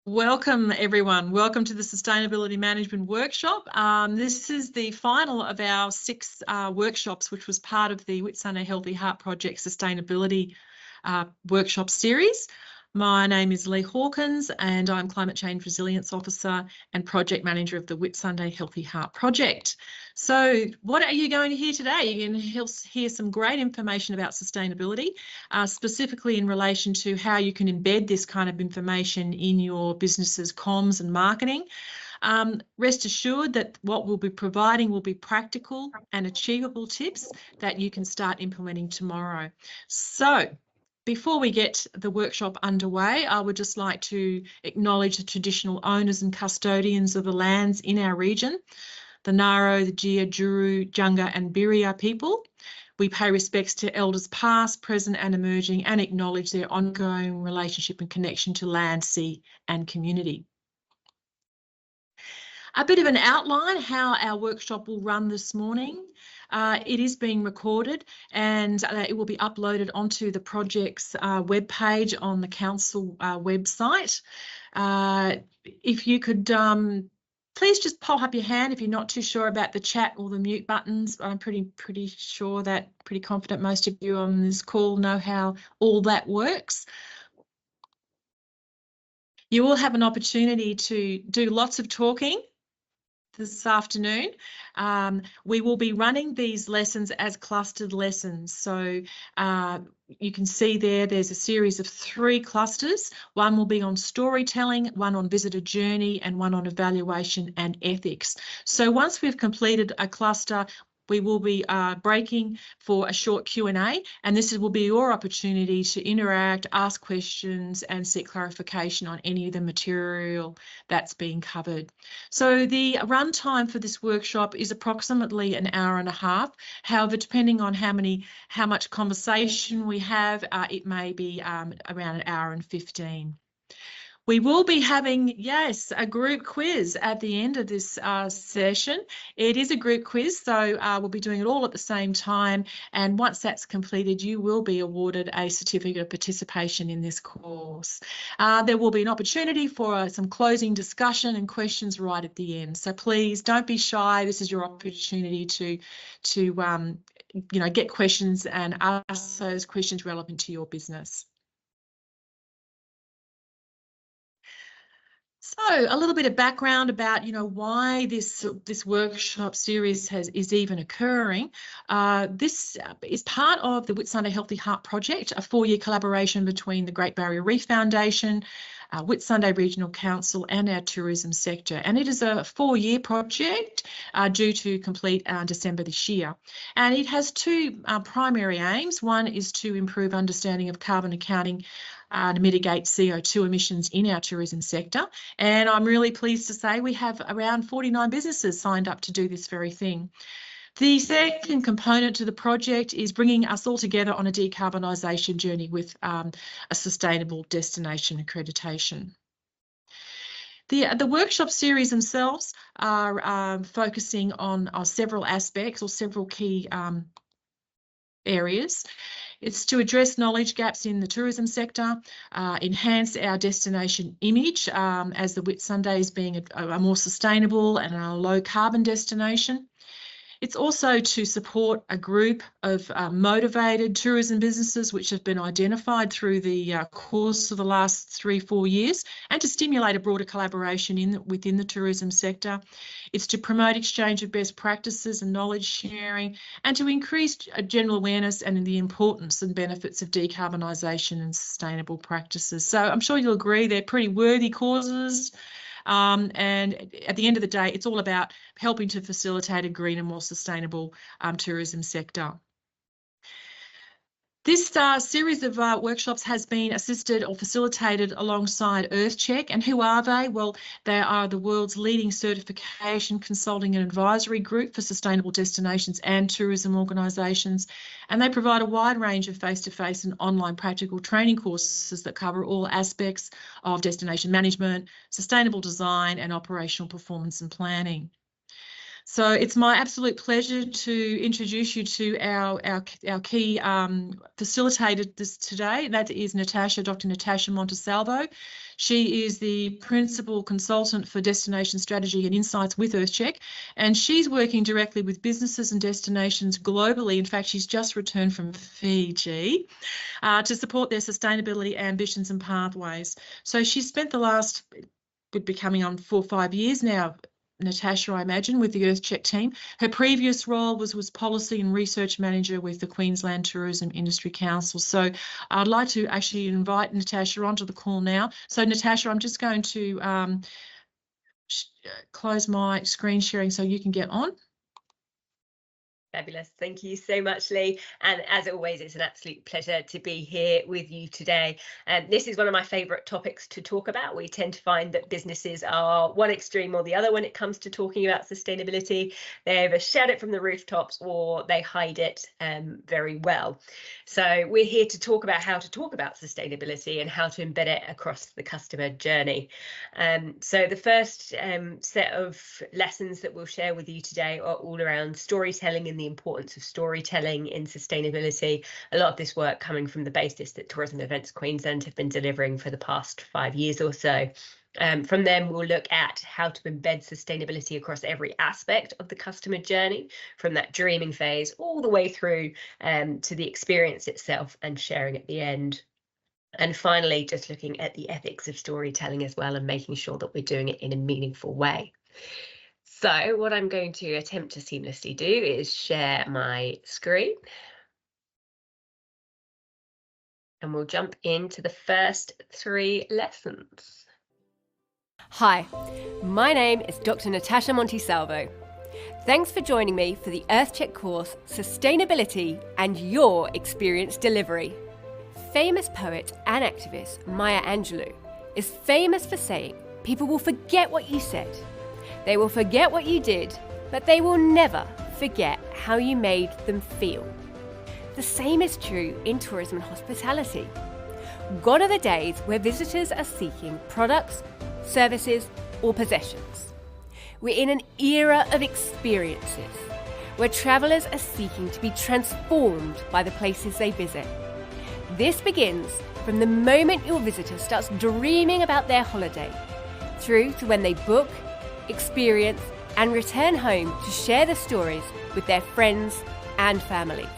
Welcome everyone. Welcome to the Sustainability Management Workshop. This is the final of our 6 workshops, which was part of the Whitsunday Healthy Heart Project Sustainability Workshop Series. My name is Lee Hawkins and I'm Climate Change Resilience Officer and Project Manager of the Whitsunday Healthy Heart Project. So what are you going to hear today? You're going to hear some great information about sustainability, specifically in relation to how you can embed this kind of information in your business's comms and marketing. Rest assured that what we'll be providing will be practical and achievable tips that you can start implementing tomorrow. So before we get the workshop underway, I would just like to acknowledge the traditional owners and custodians of the lands in our region, the Ngaro, the Jia, Juru, Junga and Birria people. We pay respects to elders past, present and emerging and acknowledge their ongoing relationship and connection to land, sea and community. A bit of an outline how our workshop will run this morning. It is being recorded and it will be uploaded onto the project's webpage on the council website. If you could please just pop up your hand if you're not too sure about the chat or the mute buttons. I'm pretty confident most of you on this call know how all that works. You will have an opportunity to do lots of talking this afternoon. We will be running these lessons as clustered lessons. So you can see there's a series of 3 clusters. One will be on storytelling, one on visitor journey, and one on evaluation and ethics. So once we've completed a cluster, we will be breaking for a short Q&A, and this will be your opportunity to interact, ask questions and seek clarification on any of the material that's being covered. So the run time for this workshop is approximately an hour and a half. However, depending on how much conversation we have, it may be around an hour and 15. We will be having, yes, a group quiz at the end of this session. It is a group quiz, so we'll be doing it all at the same time. And once that's completed, you will be awarded a certificate of participation in this course. There will be an opportunity for some closing discussion and questions right at the end. So please don't be shy. This is your opportunity to get questions and ask those questions relevant to your business. So a little bit of background about, why this workshop series is even occurring. This is part of the Whitsunday Healthy Heart Project, a 4-year collaboration between the Great Barrier Reef Foundation, Whitsunday Regional Council and our tourism sector. And it is a 4-year project due to complete December this year. And it has 2 primary aims. One is to improve understanding of carbon accounting to mitigate CO2 emissions in our tourism sector. And I'm really pleased to say we have around 49 businesses signed up to do this very thing. The second component to the project is bringing us all together on a decarbonisation journey with a sustainable destination accreditation. The workshop series themselves are focusing on several aspects or several key areas. It's to address knowledge gaps in the tourism sector, enhance our destination image as the Whitsundays being a more sustainable and a low carbon destination. It's also to support a group of motivated tourism businesses which have been identified through the course of the last 3-4 years, and to stimulate a broader collaboration within the tourism sector. It's to promote exchange of best practices and knowledge sharing, and to increase general awareness and the importance and benefits of decarbonisation and sustainable practices. So I'm sure you'll agree they're pretty worthy causes. And at the end of the day, it's all about helping to facilitate a greener, more sustainable tourism sector. This series of workshops has been assisted or facilitated alongside EarthCheck. And who are they? Well, they are the world's leading certification, consulting and advisory group for sustainable destinations and tourism organisations. And they provide a wide range of face-to-face and online practical training courses that cover all aspects of destination management, sustainable design and operational performance and planning. So it's my absolute pleasure to introduce you to our key facilitator today. That is Dr. Natasha Montesalvo. She is the Principal Consultant for Destination Strategy and Insights with EarthCheck, and she's working directly with businesses and destinations globally. In fact, she's just returned from Fiji to support their sustainability ambitions and pathways. So she's spent the last, would be coming on 4 or 5 years now, Natasha, I imagine, with the EarthCheck team. Her previous role was Policy and Research Manager with the Queensland Tourism Industry Council. So I'd like to actually invite Natasha onto the call now. So Natasha, I'm just going to close my screen sharing so you can get on. Fabulous. Thank you so much, Lee. And as always, it's an absolute pleasure to be here with you today. And this is one of my favourite topics to talk about. We tend to find that businesses are one extreme or the other when it comes to talking about sustainability. They either shout it from the rooftops or they hide it very well. So we're here to talk about how to talk about sustainability and how to embed it across the customer journey. So the first set of lessons that we'll share with you today are all around storytelling and the importance of storytelling in sustainability. A lot of this work coming from the basis that Tourism Events Queensland have been delivering for the past 5 years or so. From them, we'll look at how to embed sustainability across every aspect of the customer journey, from that dreaming phase all the way through to the experience itself and sharing at the end. And finally, just looking at the ethics of storytelling as well and making sure that we're doing it in a meaningful way. So what I'm going to attempt to seamlessly do is share my screen. And we'll jump into the first 3 lessons. Hi, my name is Dr. Natasha Montesalvo. Thanks for joining me for the EarthCheck course, Sustainability and Your Experience Delivery. Famous poet and activist Maya Angelou is famous for saying, people will forget what you said. They will forget what you did, but they will never forget how you made them feel. The same is true in tourism and hospitality. Gone are the days where visitors are seeking products, services, or possessions. We're in an era of experiences, where travellers are seeking to be transformed by the places they visit. This begins from the moment your visitor starts dreaming about their holiday, through to when they book, experience, and return home to share the stories with their friends and families.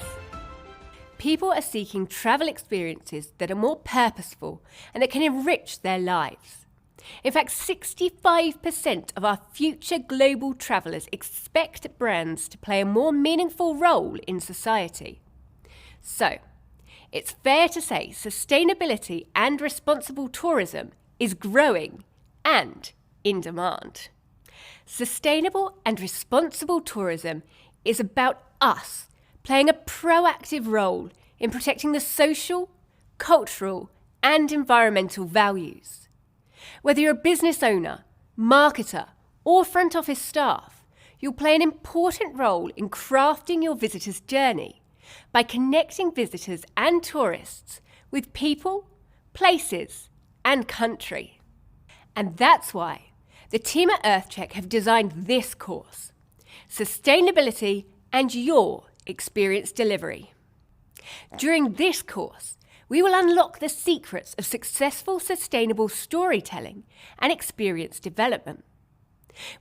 People are seeking travel experiences that are more purposeful and that can enrich their lives. In fact, 65% of our future global travellers expect brands to play a more meaningful role in society. So, it's fair to say sustainability and responsible tourism is growing and in demand. Sustainable and responsible tourism is about us playing a proactive role in protecting the social, cultural, and environmental values. Whether you're a business owner, marketer, or front office staff, you'll play an important role in crafting your visitor's journey by connecting visitors and tourists with people, places, and country. And that's why the team at EarthCheck have designed this course, Sustainability and Your Experience Delivery. During this course, we will unlock the secrets of successful sustainable storytelling and experience development.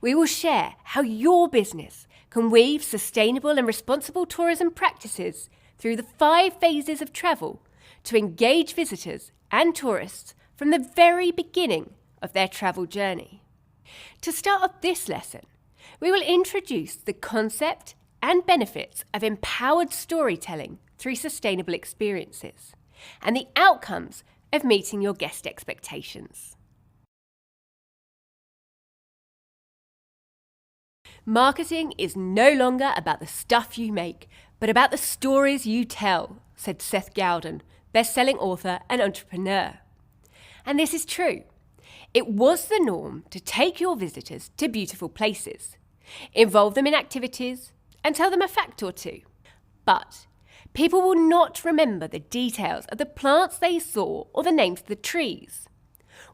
We will share how your business can weave sustainable and responsible tourism practices through the 5 phases of travel to engage visitors and tourists from the very beginning of their travel journey. To start off this lesson, we will introduce the concept and benefits of empowered storytelling through sustainable experiences and the outcomes of meeting your guest expectations. Marketing is no longer about the stuff you make, but about the stories you tell, said Seth Godin, best-selling author and entrepreneur. And this is true. It was the norm to take your visitors to beautiful places, involve them in activities, and tell them a fact or two. But people will not remember the details of the plants they saw or the names of the trees.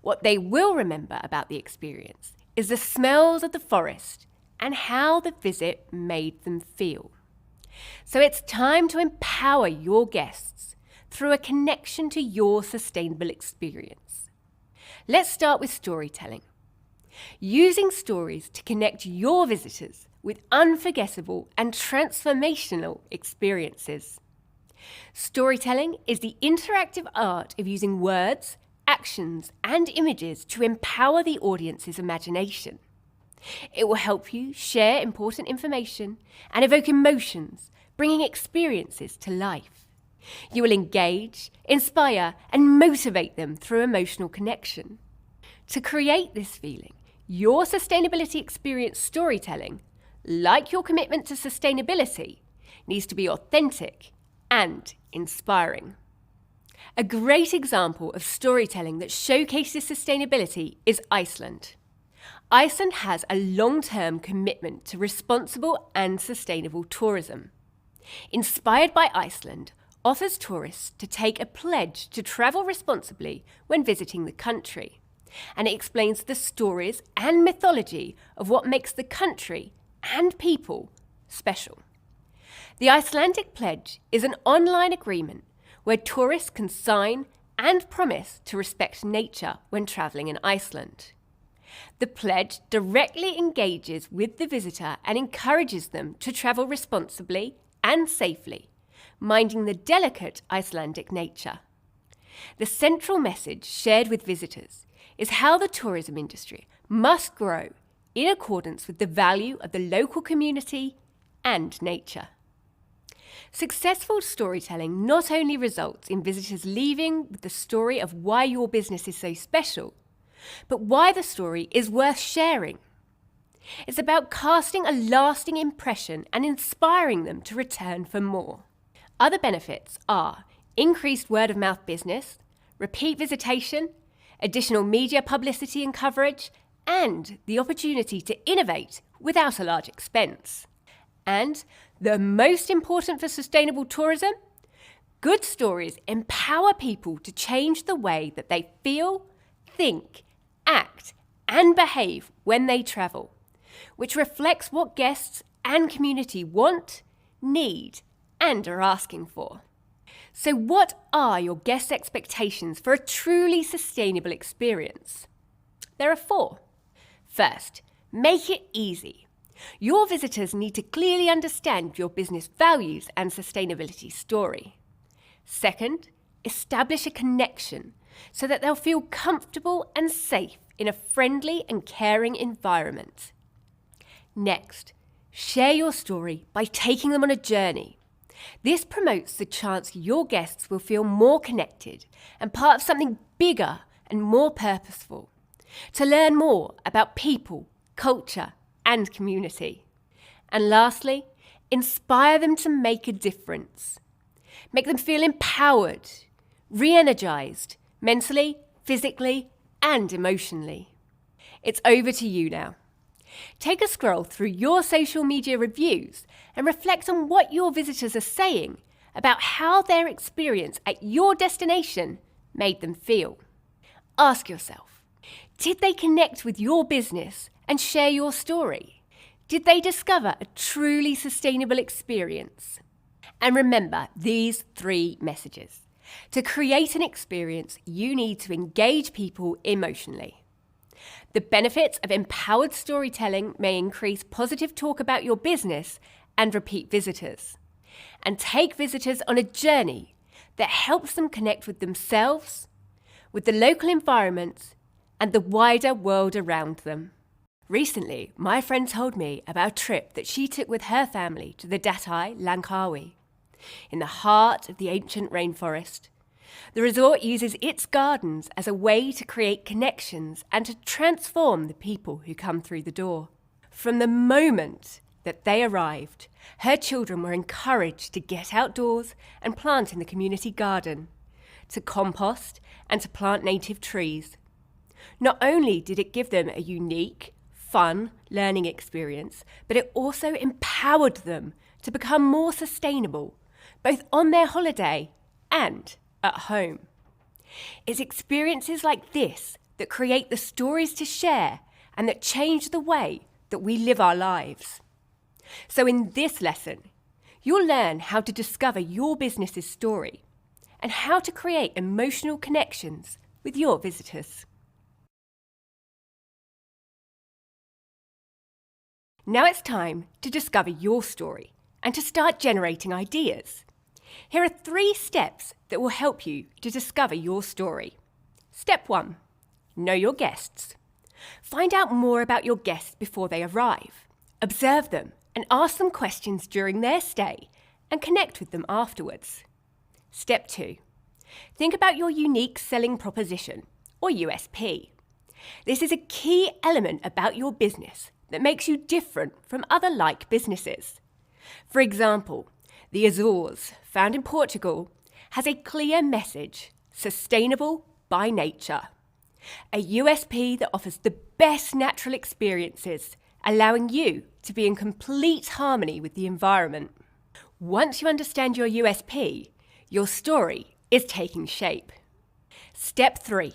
What they will remember about the experience is the smells of the forest and how the visit made them feel. So it's time to empower your guests through a connection to your sustainable experience. Let's start with storytelling. Using stories to connect your visitors with unforgettable and transformational experiences. Storytelling is the interactive art of using words, actions, and images to empower the audience's imagination. It will help you share important information and evoke emotions, bringing experiences to life. You will engage, inspire, and motivate them through emotional connection. To create this feeling, your sustainability experience storytelling, like your commitment to sustainability, needs to be authentic and inspiring. A great example of storytelling that showcases sustainability is Iceland. Iceland has a long-term commitment to responsible and sustainable tourism. Inspired by Iceland offers tourists to take a pledge to travel responsibly when visiting the country, and it explains the stories and mythology of what makes the country and people special. The Icelandic Pledge is an online agreement where tourists can sign and promise to respect nature when travelling in Iceland. The pledge directly engages with the visitor and encourages them to travel responsibly and safely, minding the delicate Icelandic nature. The central message shared with visitors is how the tourism industry must grow in accordance with the value of the local community and nature. Successful storytelling not only results in visitors leaving with the story of why your business is so special, but why the story is worth sharing. It's about casting a lasting impression and inspiring them to return for more. Other benefits are increased word-of-mouth business, repeat visitation, additional media publicity and coverage, and the opportunity to innovate without a large expense. And the most important for sustainable tourism, good stories empower people to change the way that they feel, think, act, and behave when they travel, which reflects what guests and community want, need, and are asking for. So what are your guests' expectations for a truly sustainable experience? There are 4. First, make it easy. Your visitors need to clearly understand your business values and sustainability story. Second, establish a connection so that they'll feel comfortable and safe in a friendly and caring environment. Next, share your story by taking them on a journey. This promotes the chance your guests will feel more connected and part of something bigger and more purposeful, to learn more about people, culture, and community. And lastly, inspire them to make a difference. Make them feel empowered, re-energized, mentally, physically, and emotionally. It's over to you now. Take a scroll through your social media reviews and reflect on what your visitors are saying about how their experience at your destination made them feel. Ask yourself, did they connect with your business and share your story? Did they discover a truly sustainable experience? And remember these 3 messages. To create an experience, you need to engage people emotionally. The benefits of empowered storytelling may increase positive talk about your business and repeat visitors. And take visitors on a journey that helps them connect with themselves, with the local environment, and the wider world around them. Recently, my friend told me about a trip that she took with her family to the Datai Langkawi, in the heart of the ancient rainforest. The resort uses its gardens as a way to create connections and to transform the people who come through the door. From the moment that they arrived, her children were encouraged to get outdoors and plant in the community garden, to compost and to plant native trees. Not only did it give them a unique, fun learning experience, but it also empowered them to become more sustainable, both on their holiday and at home. It's experiences like this that create the stories to share and that change the way that we live our lives. So in this lesson, you'll learn how to discover your business's story and how to create emotional connections with your visitors. Now it's time to discover your story and to start generating ideas. Here are 3 steps that will help you to discover your story. Step 1. Know your guests. Find out more about your guests before they arrive. Observe them and ask them questions during their stay and connect with them afterwards. Step 2. Think about your unique selling proposition, or USP. This is a key element about your business that makes you different from other like businesses. For example, the Azores, found in Portugal, has a clear message: sustainable by nature. A USP that offers the best natural experiences, allowing you to be in complete harmony with the environment. Once you understand your USP, your story is taking shape. Step 3.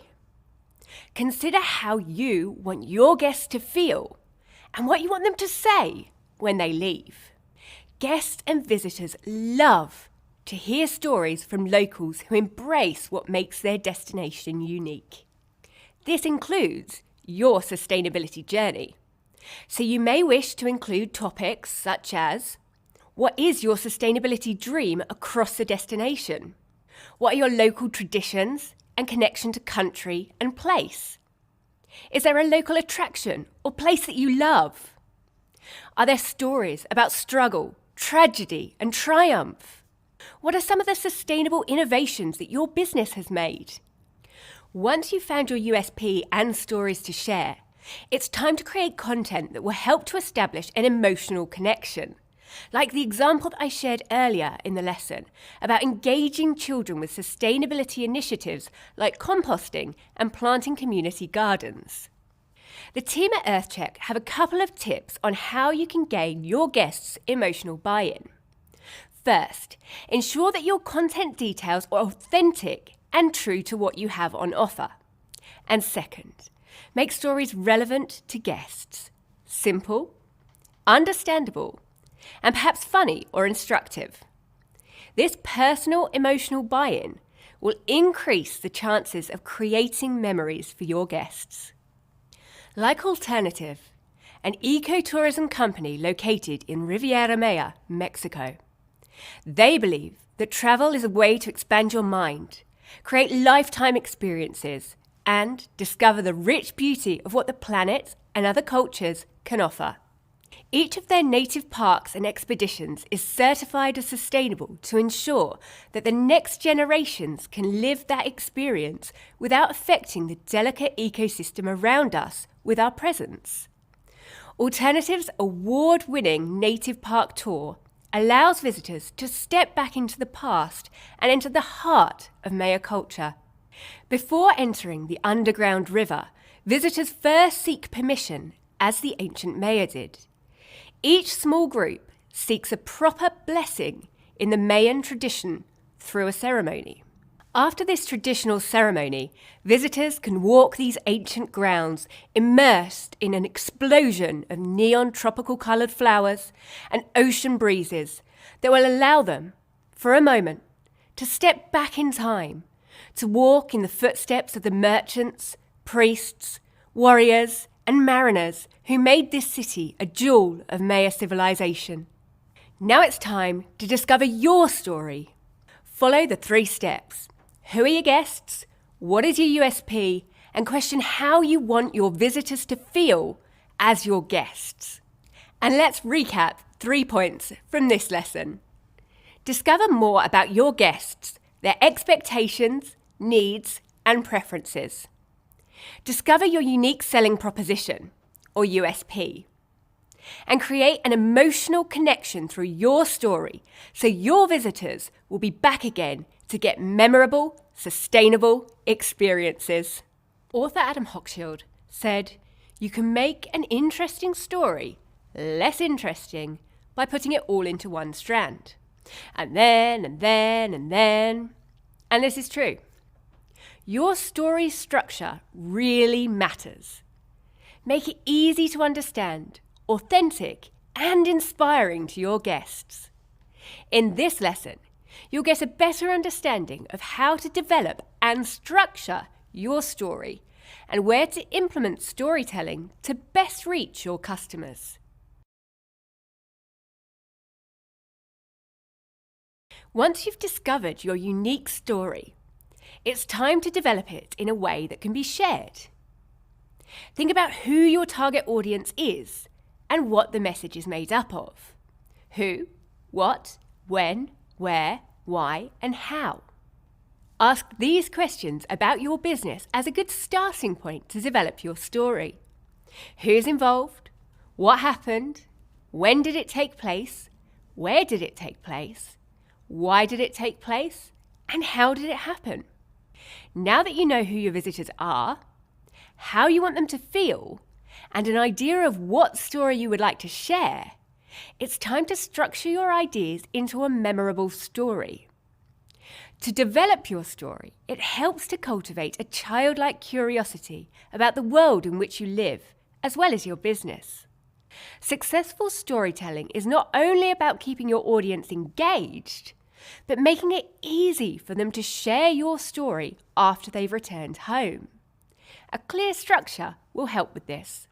Consider how you want your guests to feel and what you want them to say when they leave. Guests and visitors love to hear stories from locals who embrace what makes their destination unique. This includes your sustainability journey. So you may wish to include topics such as: what is your sustainability dream across the destination? What are your local traditions and connection to country and place? Is there a local attraction or place that you love? Are there stories about struggle, tragedy and triumph? What are some of the sustainable innovations that your business has made? Once you've found your USP and stories to share, it's time to create content that will help to establish an emotional connection. Like the example that I shared earlier in the lesson about engaging children with sustainability initiatives like composting and planting community gardens. The team at EarthCheck have a couple of tips on how you can gain your guests' emotional buy-in. First, ensure that your content details are authentic and true to what you have on offer. And second, make stories relevant to guests, simple, understandable, and perhaps funny or instructive. This personal emotional buy-in will increase the chances of creating memories for your guests. Like Alternative, an ecotourism company located in Riviera Maya, Mexico, they believe that travel is a way to expand your mind, create lifetime experiences, and discover the rich beauty of what the planet and other cultures can offer. Each of their native parks and expeditions is certified as sustainable to ensure that the next generations can live that experience without affecting the delicate ecosystem around us with our presence. Alternative's award-winning Native Park Tour allows visitors to step back into the past and enter the heart of Maya culture. Before entering the underground river, visitors first seek permission, as the ancient Maya did. Each small group seeks a proper blessing in the Mayan tradition through a ceremony. After this traditional ceremony, visitors can walk these ancient grounds immersed in an explosion of neon tropical coloured flowers and ocean breezes that will allow them, for a moment, to step back in time, to walk in the footsteps of the merchants, priests, warriors and mariners who made this city a jewel of Maya civilization. Now it's time to discover your story. Follow the 3 steps. Who are your guests? What is your USP? And question how you want your visitors to feel as your guests. And let's recap 3 points from this lesson. Discover more about your guests, their expectations, needs, and preferences. Discover your unique selling proposition, or USP. And create an emotional connection through your story so your visitors will be back again to get memorable, sustainable experiences. Author Adam Hochschild said, "You can make an interesting story less interesting by putting it all into one strand. And then, and then, and then." And this is true. Your story's structure really matters. Make it easy to understand, authentic, and inspiring to your guests. In this lesson, you'll get a better understanding of how to develop and structure your story and where to implement storytelling to best reach your customers. Once you've discovered your unique story, it's time to develop it in a way that can be shared. Think about who your target audience is and what the message is made up of. Who, what, when, where, why, and how. Ask these questions about your business as a good starting point to develop your story. Who's involved? What happened? When did it take place? Where did it take place? Why did it take place? And how did it happen? Now that you know who your visitors are, how you want them to feel, and an idea of what story you would like to share, it's time to structure your ideas into a memorable story. To develop your story, it helps to cultivate a childlike curiosity about the world in which you live, as well as your business. Successful storytelling is not only about keeping your audience engaged, but making it easy for them to share your story after they've returned home. A clear structure will help with this.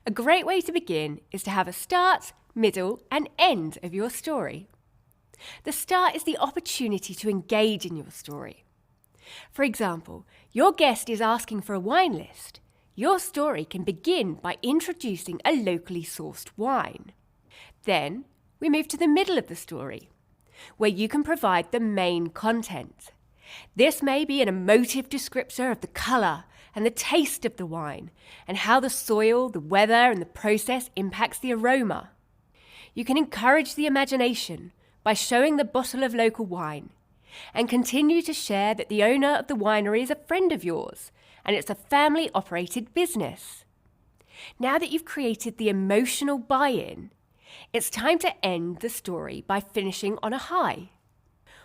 A great way to begin is to have a start, middle, and end of your story. The start is the opportunity to engage in your story. For example, your guest is asking for a wine list. Your story can begin by introducing a locally sourced wine. Then we move to the middle of the story, where you can provide the main content. This may be an emotive descriptor of the colour and the taste of the wine, and how the soil, the weather, and the process impacts the aroma. You can encourage the imagination by showing the bottle of local wine, and continue to share that the owner of the winery is a friend of yours, and it's a family-operated business. Now that you've created the emotional buy-in, it's time to end the story by finishing on a high.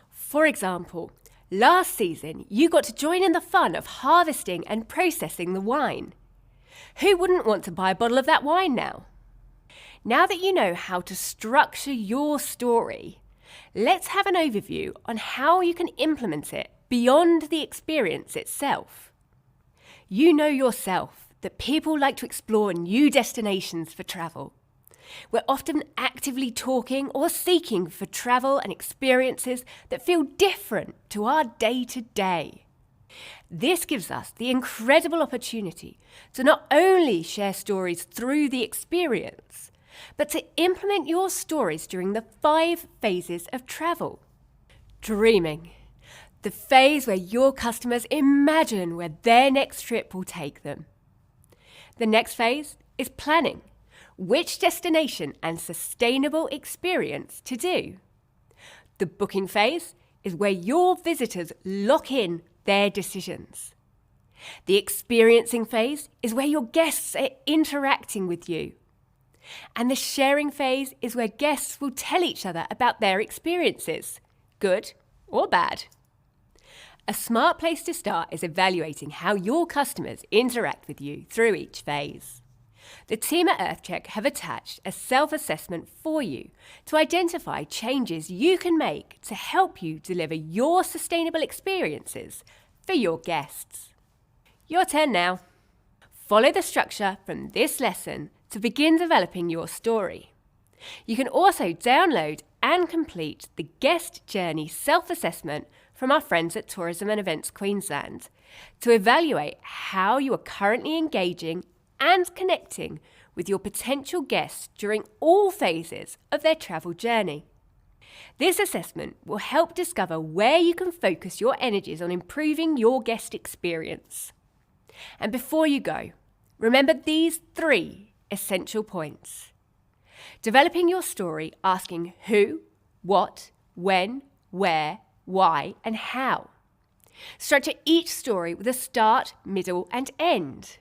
For example, last season, you got to join in the fun of harvesting and processing the wine. Who wouldn't want to buy a bottle of that wine now? Now that you know how to structure your story, let's have an overview on how you can implement it beyond the experience itself. You know yourself that people like to explore new destinations for travel. We're often actively talking or seeking for travel and experiences that feel different to our day-to-day. This gives us the incredible opportunity to not only share stories through the experience, but to implement your stories during the 5 phases of travel. Dreaming, the phase where your customers imagine where their next trip will take them. The next phase is planning. Which destination and sustainable experience to do. The booking phase is where your visitors lock in their decisions. The experiencing phase is where your guests are interacting with you. And the sharing phase is where guests will tell each other about their experiences, good or bad. A smart place to start is evaluating how your customers interact with you through each phase. The team at EarthCheck have attached a self-assessment for you to identify changes you can make to help you deliver your sustainable experiences for your guests. Your turn now. Follow the structure from this lesson to begin developing your story. You can also download and complete the Guest Journey self-assessment from our friends at Tourism and Events Queensland to evaluate how you are currently engaging and connecting with your potential guests during all phases of their travel journey. This assessment will help discover where you can focus your energies on improving your guest experience. And before you go, remember these 3 essential points. Developing your story asking who, what, when, where, why, and how. Structure each story with a start, middle, and end.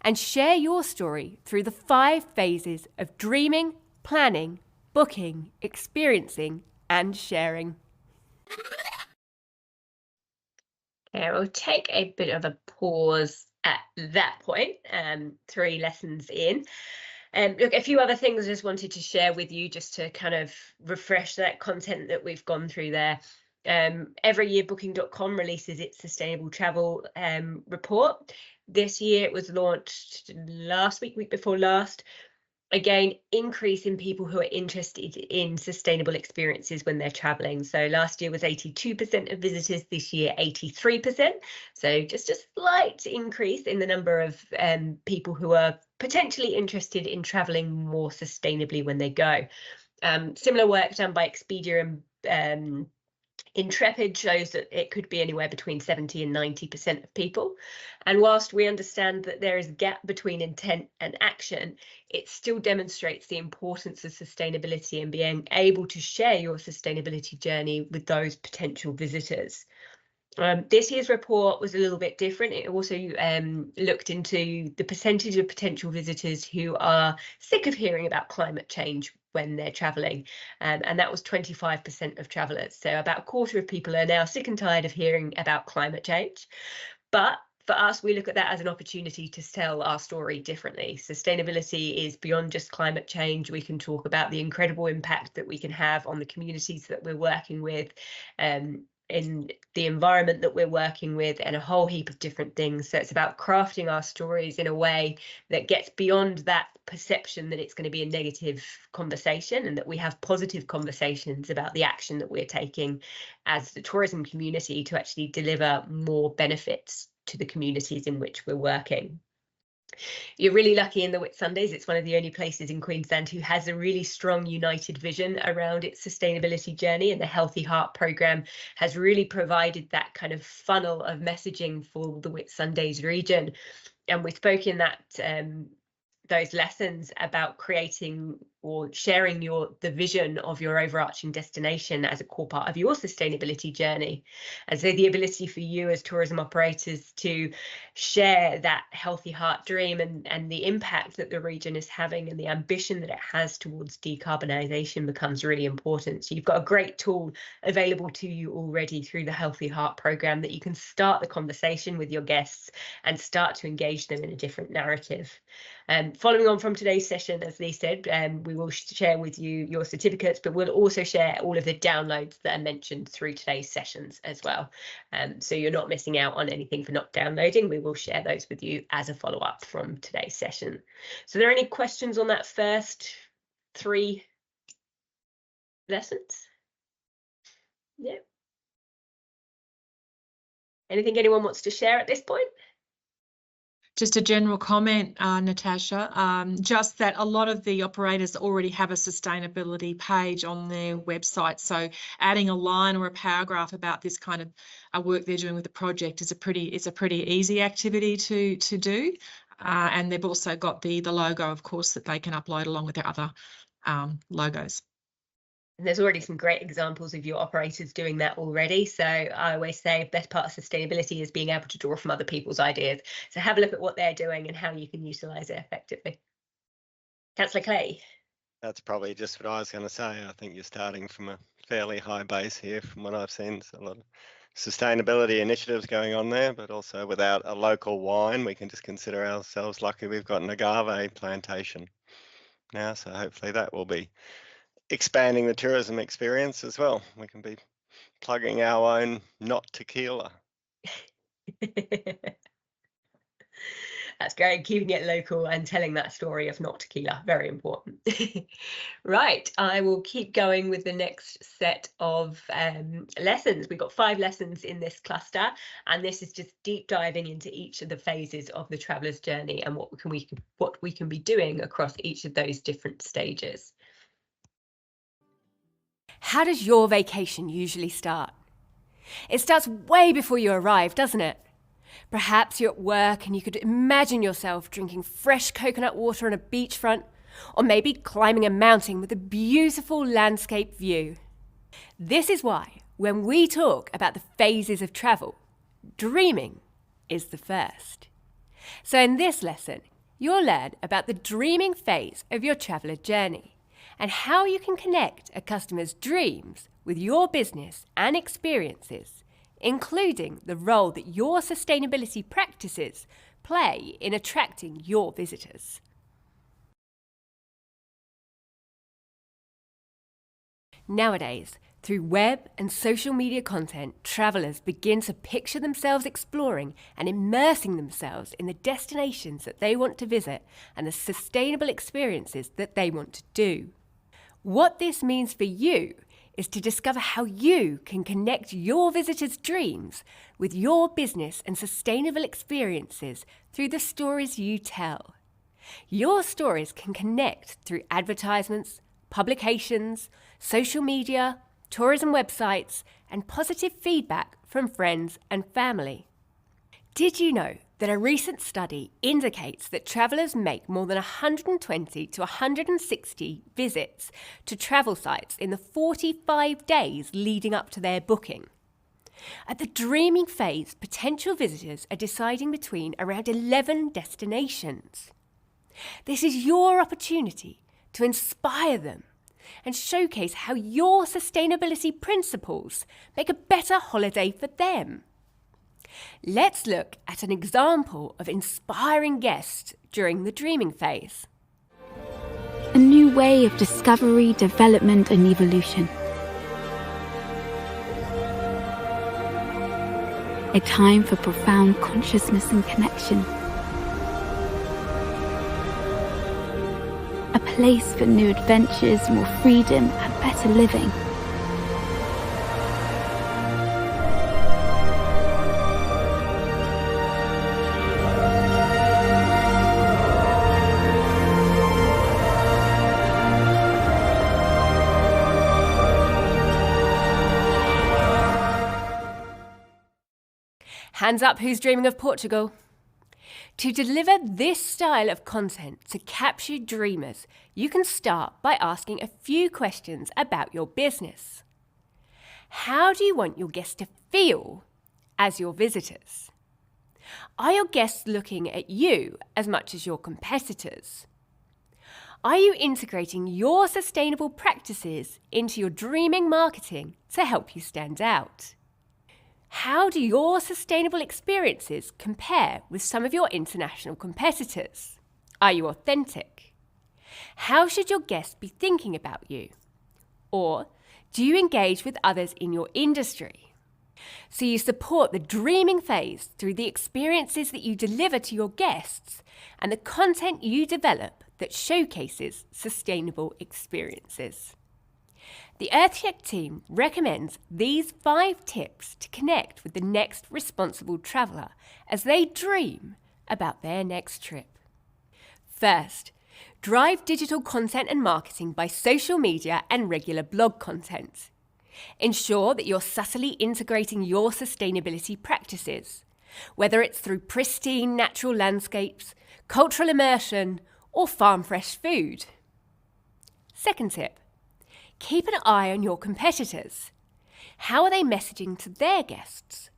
And share your story through the 5 phases of dreaming, planning, booking, experiencing, and sharing. Okay, we'll take a bit of a pause at that point, 3 lessons in. Look, a few other things I just wanted to share with you just to kind of refresh that content that we've gone through there. Every year Booking.com releases its sustainable travel report. This year it was launched last week before last. Again, increase in people who are interested in sustainable experiences when they're traveling. So last year was 82% of visitors, this year 83%. So just a slight increase in the number of people who are potentially interested in traveling more sustainably when they go. Similar work done by Expedia and Intrepid shows that it could be anywhere between 70 and 90% of people. And whilst we understand that there is a gap between intent and action, it still demonstrates the importance of sustainability and being able to share your sustainability journey with those potential visitors. This year's report was a little bit different. It also looked into the percentage of potential visitors who are sick of hearing about climate change when they're travelling, and that was 25% of travellers. So about a quarter of people are now sick and tired of hearing about climate change. But for us, we look at that as an opportunity to tell our story differently. Sustainability is beyond just climate change. We can talk about the incredible impact that we can have on the communities that we're working with, in the environment that we're working with, and a whole heap of different things. So it's about crafting our stories in a way that gets beyond that perception that it's going to be a negative conversation, and that we have positive conversations about the action that we're taking as the tourism community to actually deliver more benefits to the communities in which we're working. You're really lucky in the Whitsundays. It's one of the only places in Queensland who has a really strong united vision around its sustainability journey, and the Healthy Heart programme has really provided that kind of funnel of messaging for the Whitsundays region. And we spoke in that those lessons about creating or sharing the vision of your overarching destination as a core part of your sustainability journey. And so the ability for you as tourism operators to share that Healthy Heart dream and the impact that the region is having and the ambition that it has towards decarbonisation becomes really important. So you've got a great tool available to you already through the Healthy Heart programme that you can start the conversation with your guests and start to engage them in a different narrative. Following on from today's session, as Lee said, we will share with you your certificates, but we'll also share all of the downloads that are mentioned through today's sessions as well. So you're not missing out on anything for not downloading. We will share those with you as a follow-up from today's session. So are there any questions on that first 3 lessons? Yeah. Anything anyone wants to share at this point? Just a general comment, Natasha, just that a lot of the operators already have a sustainability page on their website. So adding a line or a paragraph about this kind of work they're doing with the project is a pretty easy activity to do. And they've also got the logo, of course, that they can upload along with their other logos. And there's already some great examples of your operators doing that already. So I always say best part of sustainability is being able to draw from other people's ideas. So have a look at what they're doing and how you can utilise it effectively. Councillor Clay. That's probably just what I was going to say. I think you're starting from a fairly high base here from what I've seen. There's a lot of sustainability initiatives going on there, but also without a local wine, we can just consider ourselves lucky we've got an agave plantation now. So hopefully that will be expanding the tourism experience as well. We can be plugging our own not tequila. That's great, keeping it local and telling that story of not tequila, very important. Right, I will keep going with the next set of lessons. We've got 5 lessons in this cluster, and this is just deep diving into each of the phases of the traveller's journey and what we can be doing across each of those different stages. How does your vacation usually start? It starts way before you arrive, doesn't it? Perhaps you're at work and you could imagine yourself drinking fresh coconut water on a beachfront, or maybe climbing a mountain with a beautiful landscape view. This is why, when we talk about the phases of travel, dreaming is the first. So in this lesson, you'll learn about the dreaming phase of your traveller journey, and how you can connect a customer's dreams with your business and experiences, including the role that your sustainability practices play in attracting your visitors. Nowadays, through web and social media content, travellers begin to picture themselves exploring and immersing themselves in the destinations that they want to visit and the sustainable experiences that they want to do. What this means for you is to discover how you can connect your visitors' dreams with your business and sustainable experiences through the stories you tell. Your stories can connect through advertisements, publications, social media, tourism websites, and positive feedback from friends and family. Did you know that a recent study indicates that travellers make more than 120 to 160 visits to travel sites in the 45 days leading up to their booking? At the dreaming phase, potential visitors are deciding between around 11 destinations. This is your opportunity to inspire them and showcase how your sustainability principles make a better holiday for them. Let's look at an example of inspiring guests during the dreaming phase. A new way of discovery, development and evolution. A time for profound consciousness and connection. A place for new adventures, more freedom and better living. Hands up who's dreaming of Portugal. To deliver this style of content to capture dreamers, you can start by asking a few questions about your business. How do you want your guests to feel as your visitors? Are your guests looking at you as much as your competitors? Are you integrating your sustainable practices into your dreaming marketing to help you stand out? How do your sustainable experiences compare with some of your international competitors? Are you authentic? How should your guests be thinking about you? Or do you engage with others in your industry? So you support the dreaming phase through the experiences that you deliver to your guests and the content you develop that showcases sustainable experiences. The EarthCheck team recommends these 5 tips to connect with the next responsible traveller as they dream about their next trip. First, drive digital content and marketing by social media and regular blog content. Ensure that you're subtly integrating your sustainability practices, whether it's through pristine natural landscapes, cultural immersion, or farm-fresh food. Second tip, keep an eye on your competitors. How are they messaging to their guests?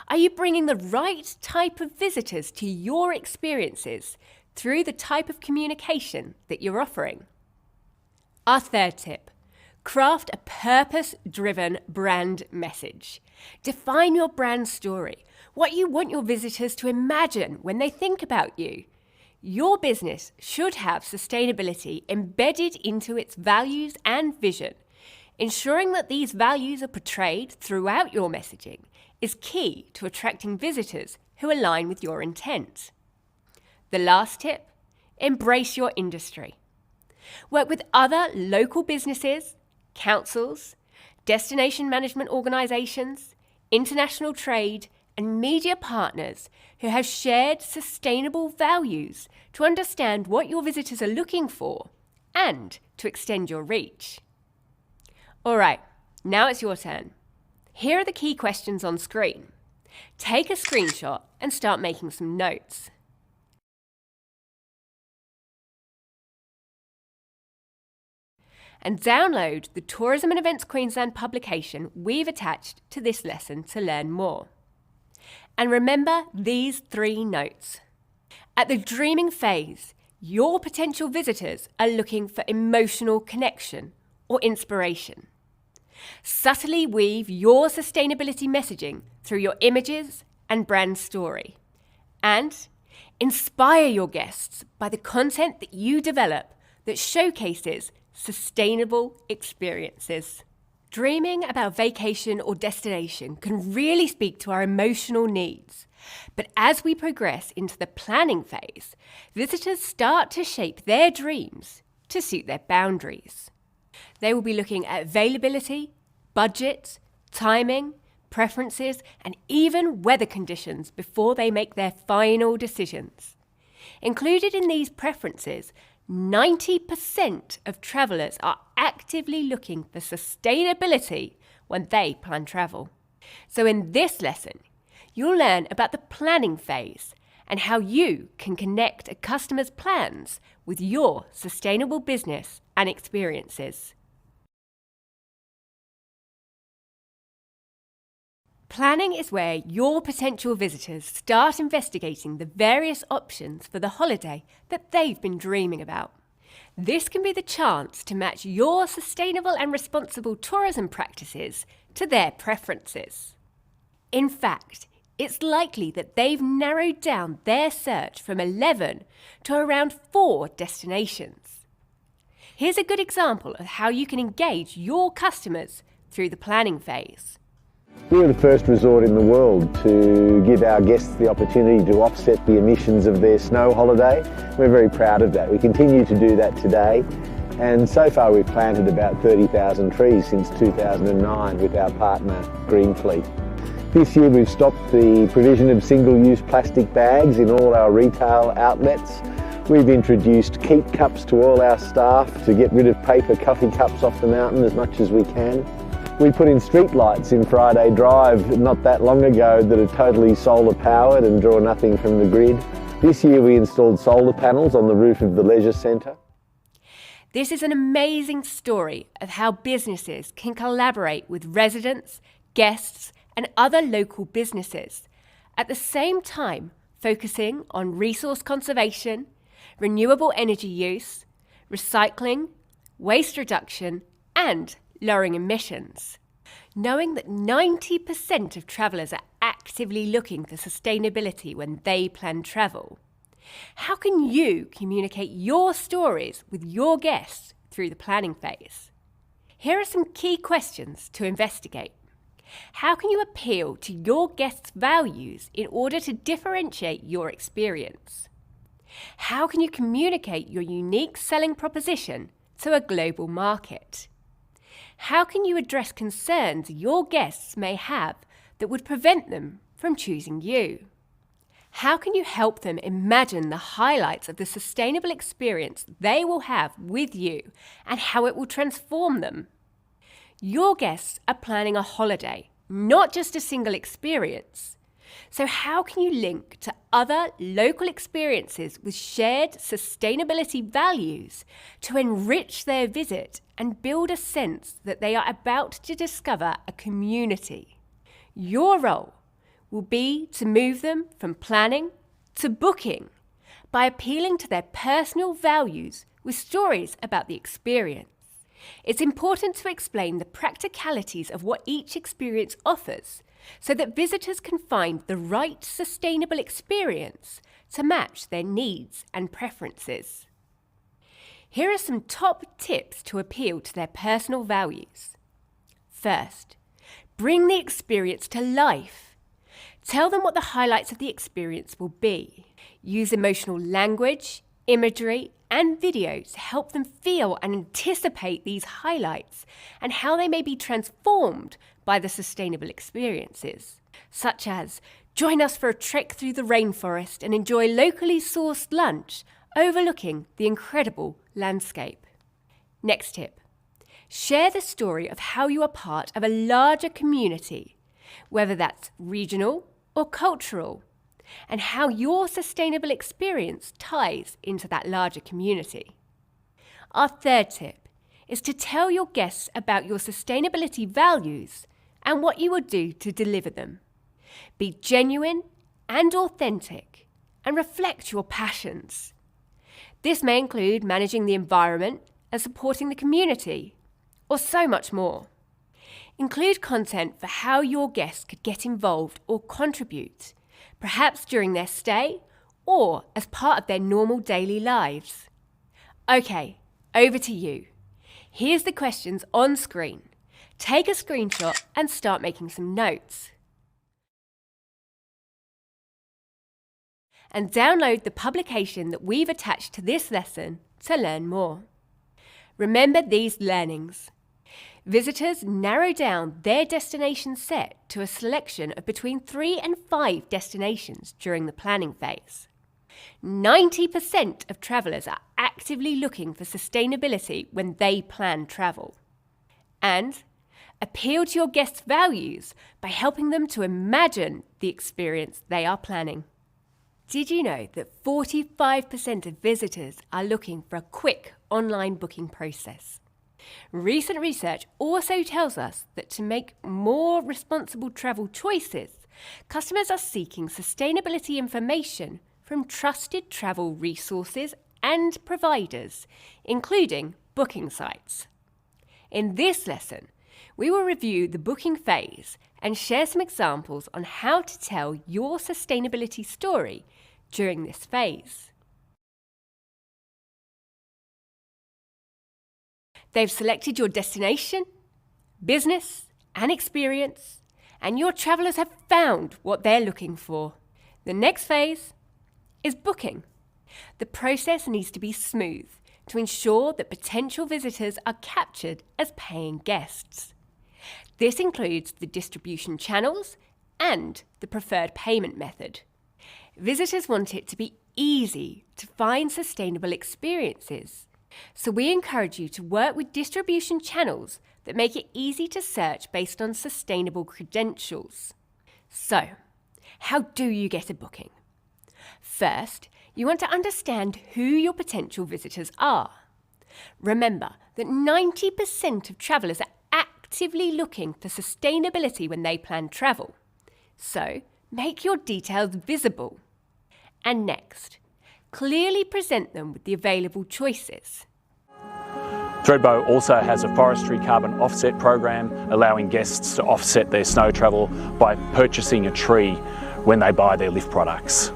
Are you bringing the right type of visitors to your experiences through the type of communication that you're offering? Our third tip, craft a purpose-driven brand message. Define your brand story, what you want your visitors to imagine when they think about you. Your business should have sustainability embedded into its values and vision. Ensuring that these values are portrayed throughout your messaging is key to attracting visitors who align with your intent. The last tip, embrace your industry. Work with other local businesses, councils, destination management organisations, international trade, and media partners who have shared sustainable values to understand what your visitors are looking for and to extend your reach. All right, now it's your turn. Here are the key questions on screen. Take a screenshot and start making some notes. And download the Tourism and Events Queensland publication we've attached to this lesson to learn more. And remember these 3 notes. At the dreaming phase, your potential visitors are looking for emotional connection or inspiration. Subtly weave your sustainability messaging through your images and brand story. And inspire your guests by the content that you develop that showcases sustainable experiences. Dreaming about vacation or destination can really speak to our emotional needs. But as we progress into the planning phase, visitors start to shape their dreams to suit their boundaries. They will be looking at availability, budget, timing, preferences, and even weather conditions before they make their final decisions. Included in these preferences, 90% of travellers are actively looking for sustainability when they plan travel. So in this lesson, you'll learn about the planning phase and how you can connect a customer's plans with your sustainable business and experiences. Planning is where your potential visitors start investigating the various options for the holiday that they've been dreaming about. This can be the chance to match your sustainable and responsible tourism practices to their preferences. In fact, it's likely that they've narrowed down their search from 11 to around 4 destinations. Here's a good example of how you can engage your customers through the planning phase. We are the first resort in the world to give our guests the opportunity to offset the emissions of their snow holiday. We're very proud of that. We continue to do that today, and so far we've planted about 30,000 trees since 2009 with our partner Green Fleet. This year we've stopped the provision of single-use plastic bags in all our retail outlets. We've introduced keep cups to all our staff to get rid of paper coffee cups off the mountain as much as we can. We put in street lights in Friday Drive not that long ago that are totally solar powered and draw nothing from the grid. This year we installed solar panels on the roof of the leisure centre. This is an amazing story of how businesses can collaborate with residents, guests, and other local businesses, at the same time focusing on resource conservation, renewable energy use, recycling, waste reduction, and lowering emissions. Knowing that 90% of travellers are actively looking for sustainability when they plan travel, how can you communicate your stories with your guests through the planning phase? Here are some key questions to investigate. How can you appeal to your guests' values in order to differentiate your experience? How can you communicate your unique selling proposition to a global market? How can you address concerns your guests may have that would prevent them from choosing you? How can you help them imagine the highlights of the sustainable experience they will have with you and how it will transform them? Your guests are planning a holiday, not just a single experience. So how can you link to other local experiences with shared sustainability values to enrich their visit and build a sense that they are about to discover a community? Your role will be to move them from planning to booking by appealing to their personal values with stories about the experience. It's important to explain the practicalities of what each experience offers so that visitors can find the right sustainable experience to match their needs and preferences. Here are some top tips to appeal to their personal values. First, bring the experience to life. Tell them what the highlights of the experience will be. Use emotional language, imagery, and videos to help them feel and anticipate these highlights and how they may be transformed by the sustainable experiences, such as join us for a trek through the rainforest and enjoy locally sourced lunch overlooking the incredible landscape. Next tip, share the story of how you are part of a larger community, whether that's regional or cultural, and how your sustainable experience ties into that larger community. Our third tip is to tell your guests about your sustainability values and what you will do to deliver them. Be genuine and authentic and reflect your passions. This may include managing the environment and supporting the community, or so much more. Include content for how your guests could get involved or contribute, perhaps during their stay or as part of their normal daily lives. Okay, over to you. Here's the questions on screen. take a screenshot and start making some notes. And download the publication that we've attached to this lesson to learn more. Remember these learnings. Visitors narrow down their destination set to a selection of between 3 and 5 destinations during the planning phase. 90% of travellers are actively looking for sustainability when they plan travel. And appeal to your guests' values by helping them to imagine the experience they are planning. Did you know that 45% of visitors are looking for a quick online booking process? Recent research also tells us that to make more responsible travel choices, customers are seeking sustainability information from trusted travel resources and providers, including booking sites. In this lesson, we will review the booking phase and share some examples on how to tell your sustainability story during this phase. They've selected your destination, business, and experience, and your travellers have found what they're looking for. The next phase is booking. The process needs to be smooth to ensure that potential visitors are captured as paying guests. This includes the distribution channels and the preferred payment method. Visitors want it to be easy to find sustainable experiences, so we encourage you to work with distribution channels that make it easy to search based on sustainable credentials. So, how do you get a booking? First, you want to understand who your potential visitors are. Remember that 90% of travellers are actively looking for sustainability when they plan travel. So, make your details visible. And next, clearly present them with the available choices. Thredbo also has a forestry carbon offset program allowing guests to offset their snow travel by purchasing a tree when they buy their lift products.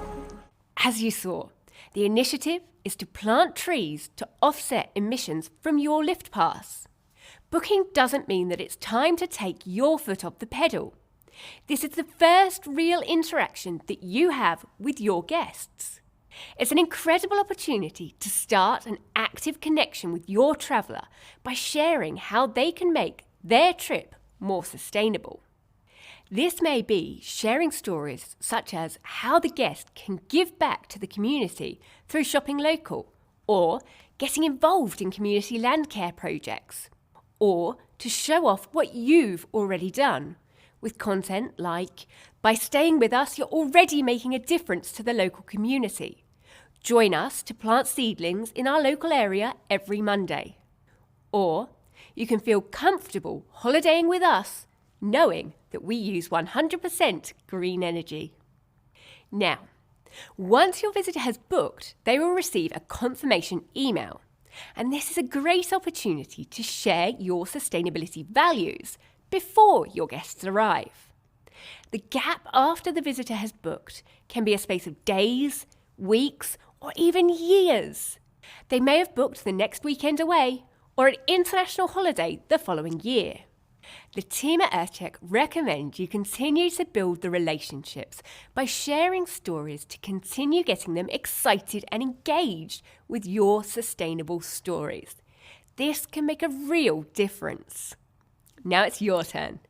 As you saw, the initiative is to plant trees to offset emissions from your lift pass. Booking doesn't mean that it's time to take your foot off the pedal. This is the first real interaction that you have with your guests. It's an incredible opportunity to start an active connection with your traveller by sharing how they can make their trip more sustainable. This may be sharing stories such as how the guest can give back to the community through shopping local, or getting involved in community land care projects, or to show off what you've already done, with content like, by staying with us, you're already making a difference to the local community. Join us to plant seedlings in our local area every Monday. Or you can feel comfortable holidaying with us, knowing that we use 100% green energy. Now, once your visitor has booked, they will receive a confirmation email. And this is a great opportunity to share your sustainability values before your guests arrive. The gap after the visitor has booked can be a space of days, weeks, or even years. They may have booked the next weekend away or an international holiday the following year. The team at EarthCheck recommend you continue to build the relationships by sharing stories to continue getting them excited and engaged with your sustainable stories. This can make a real difference. Now it's your turn.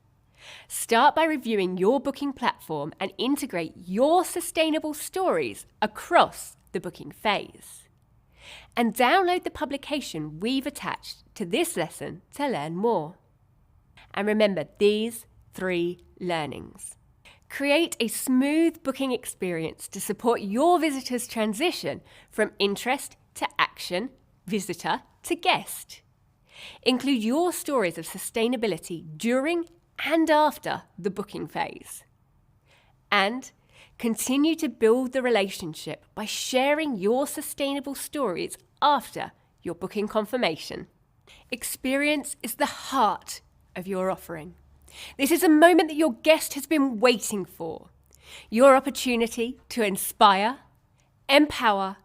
Start by reviewing your booking platform and integrate your sustainable stories across the booking phase. And download the publication we've attached to this lesson to learn more. And remember these 3 learnings. Create a smooth booking experience to support your visitors' transition from interest to action, visitor to guest. Include your stories of sustainability during and after the booking phase. And continue to build the relationship by sharing your sustainable stories after your booking confirmation. Experience is the heart of your offering. This is a moment that your guest has been waiting for. Your opportunity to inspire, empower,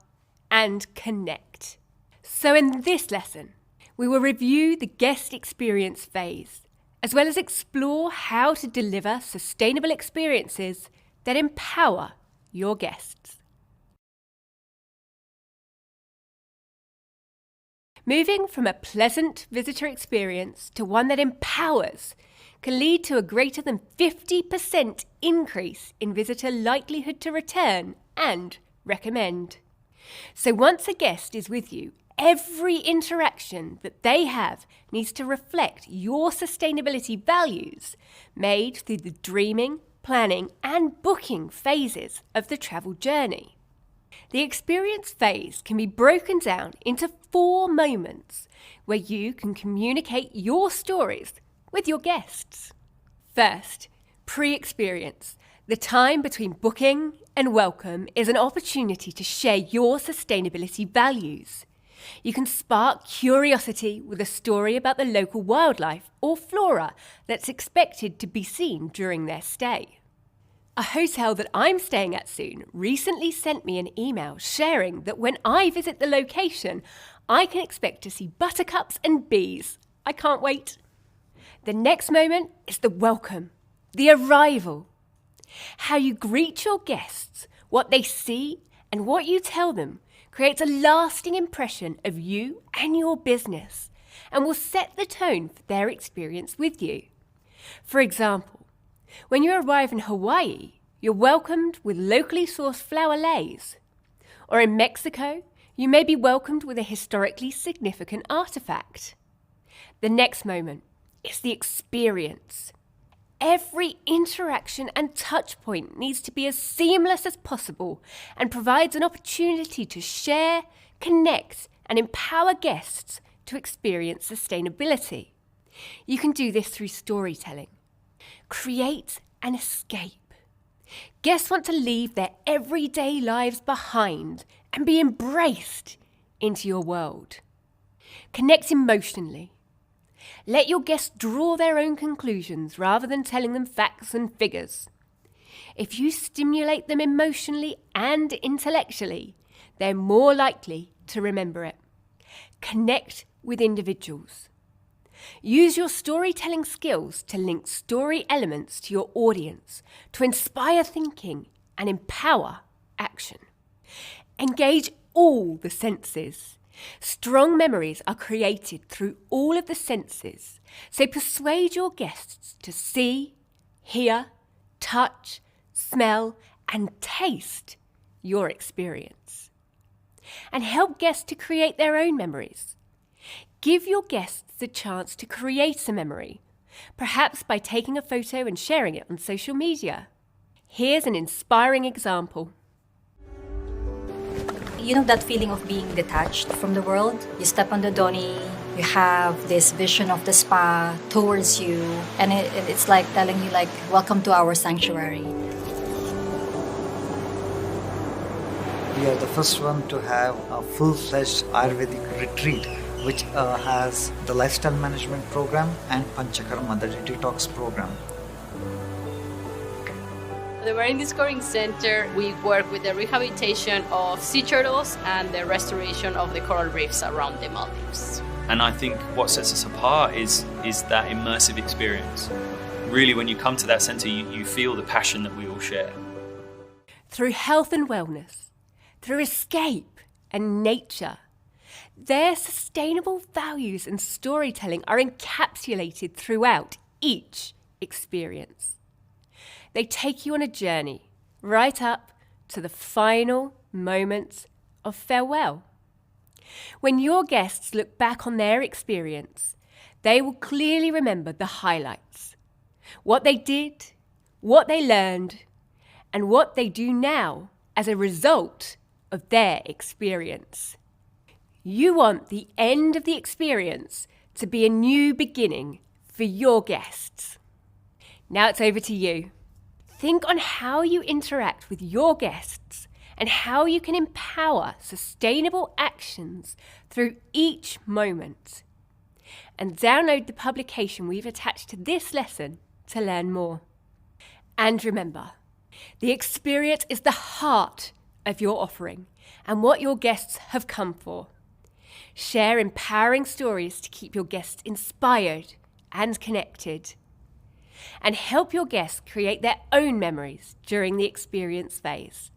and connect. So in this lesson, we will review the guest experience phase as well as explore how to deliver sustainable experiences that empower your guests. Moving from a pleasant visitor experience to one that empowers can lead to a greater than 50% increase in visitor likelihood to return and recommend. So once a guest is with you, every interaction that they have needs to reflect your sustainability values made through the dreaming, planning and booking phases of the travel journey. The experience phase can be broken down into 4 moments where you can communicate your stories with your guests. First, pre-experience. The time between booking and welcome is an opportunity to share your sustainability values. You can spark curiosity with a story about the local wildlife or flora that's expected to be seen during their stay. A hotel that I'm staying at soon recently sent me an email sharing that when I visit the location, I can expect to see buttercups and bees. I can't wait. The next moment is the welcome, the arrival. How you greet your guests, what they see, and what you tell them creates a lasting impression of you and your business and will set the tone for their experience with you. For example, when you arrive in Hawaii, you're welcomed with locally sourced flower leis. Or in Mexico, you may be welcomed with a historically significant artifact. The next moment is the experience. Every interaction and touch point needs to be as seamless as possible and provides an opportunity to share, connect, and empower guests to experience sustainability. You can do this through storytelling. Create an escape. Guests want to leave their everyday lives behind and be embraced into your world. Connect emotionally. Let your guests draw their own conclusions rather than telling them facts and figures. If you stimulate them emotionally and intellectually, they're more likely to remember it. Connect with individuals. Use your storytelling skills to link story elements to your audience, to inspire thinking and empower action. Engage all the senses. Strong memories are created through all of the senses, so persuade your guests to see, hear, touch, smell, and taste your experience. And help guests to create their own memories. Give your guests the chance to create a memory, perhaps by taking a photo and sharing it on social media. Here's an inspiring example. You know that feeling of being detached from the world? You step on the dhoni, you have this vision of the spa towards you, and it's like telling you, like, welcome to our sanctuary. We are the first one to have a full-fledged Ayurvedic retreat, which has the lifestyle management program and Panchakarma, the detox program. The Marine Discovering Center, we work with the rehabilitation of sea turtles and the restoration of the coral reefs around the Maldives. And I think what sets us apart is that immersive experience. Really, when you come to that center, you feel the passion that we all share. Through health and wellness, through escape and nature, their sustainable values and storytelling are encapsulated throughout each experience. They take you on a journey right up to the final moments of farewell. When your guests look back on their experience, they will clearly remember the highlights, what they did, what they learned, and what they do now as a result of their experience. You want the end of the experience to be a new beginning for your guests. Now it's over to you. Think on how you interact with your guests and how you can empower sustainable actions through each moment. And download the publication we've attached to this lesson to learn more. And remember, the experience is the heart of your offering and what your guests have come for. Share empowering stories to keep your guests inspired and connected. And help your guests create their own memories during the experience phase.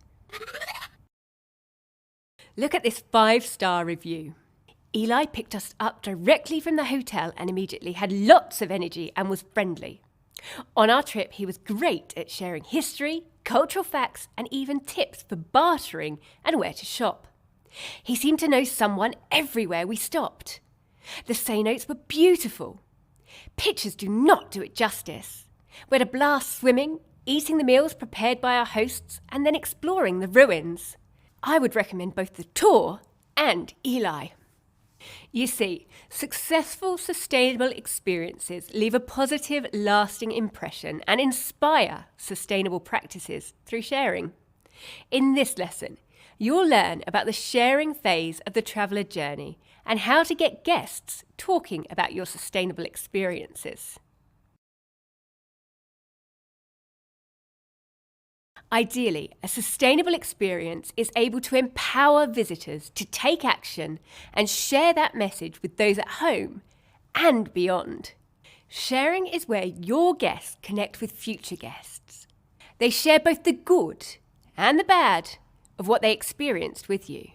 Look at this 5-star review. Eli picked us up directly from the hotel and immediately had lots of energy and was friendly. On our trip, he was great at sharing history, cultural facts, and even tips for bartering and where to shop. He seemed to know someone everywhere we stopped. The say notes were beautiful. Pictures do not do it justice. We had a blast swimming, eating the meals prepared by our hosts, and then exploring the ruins. I would recommend both the tour and Eli. You see, successful, sustainable experiences leave a positive, lasting impression and inspire sustainable practices through sharing. In this lesson, you'll learn about the sharing phase of the traveller journey and how to get guests talking about your sustainable experiences. Ideally, a sustainable experience is able to empower visitors to take action and share that message with those at home and beyond. Sharing is where your guests connect with future guests. They share both the good and the bad of what they experienced with you.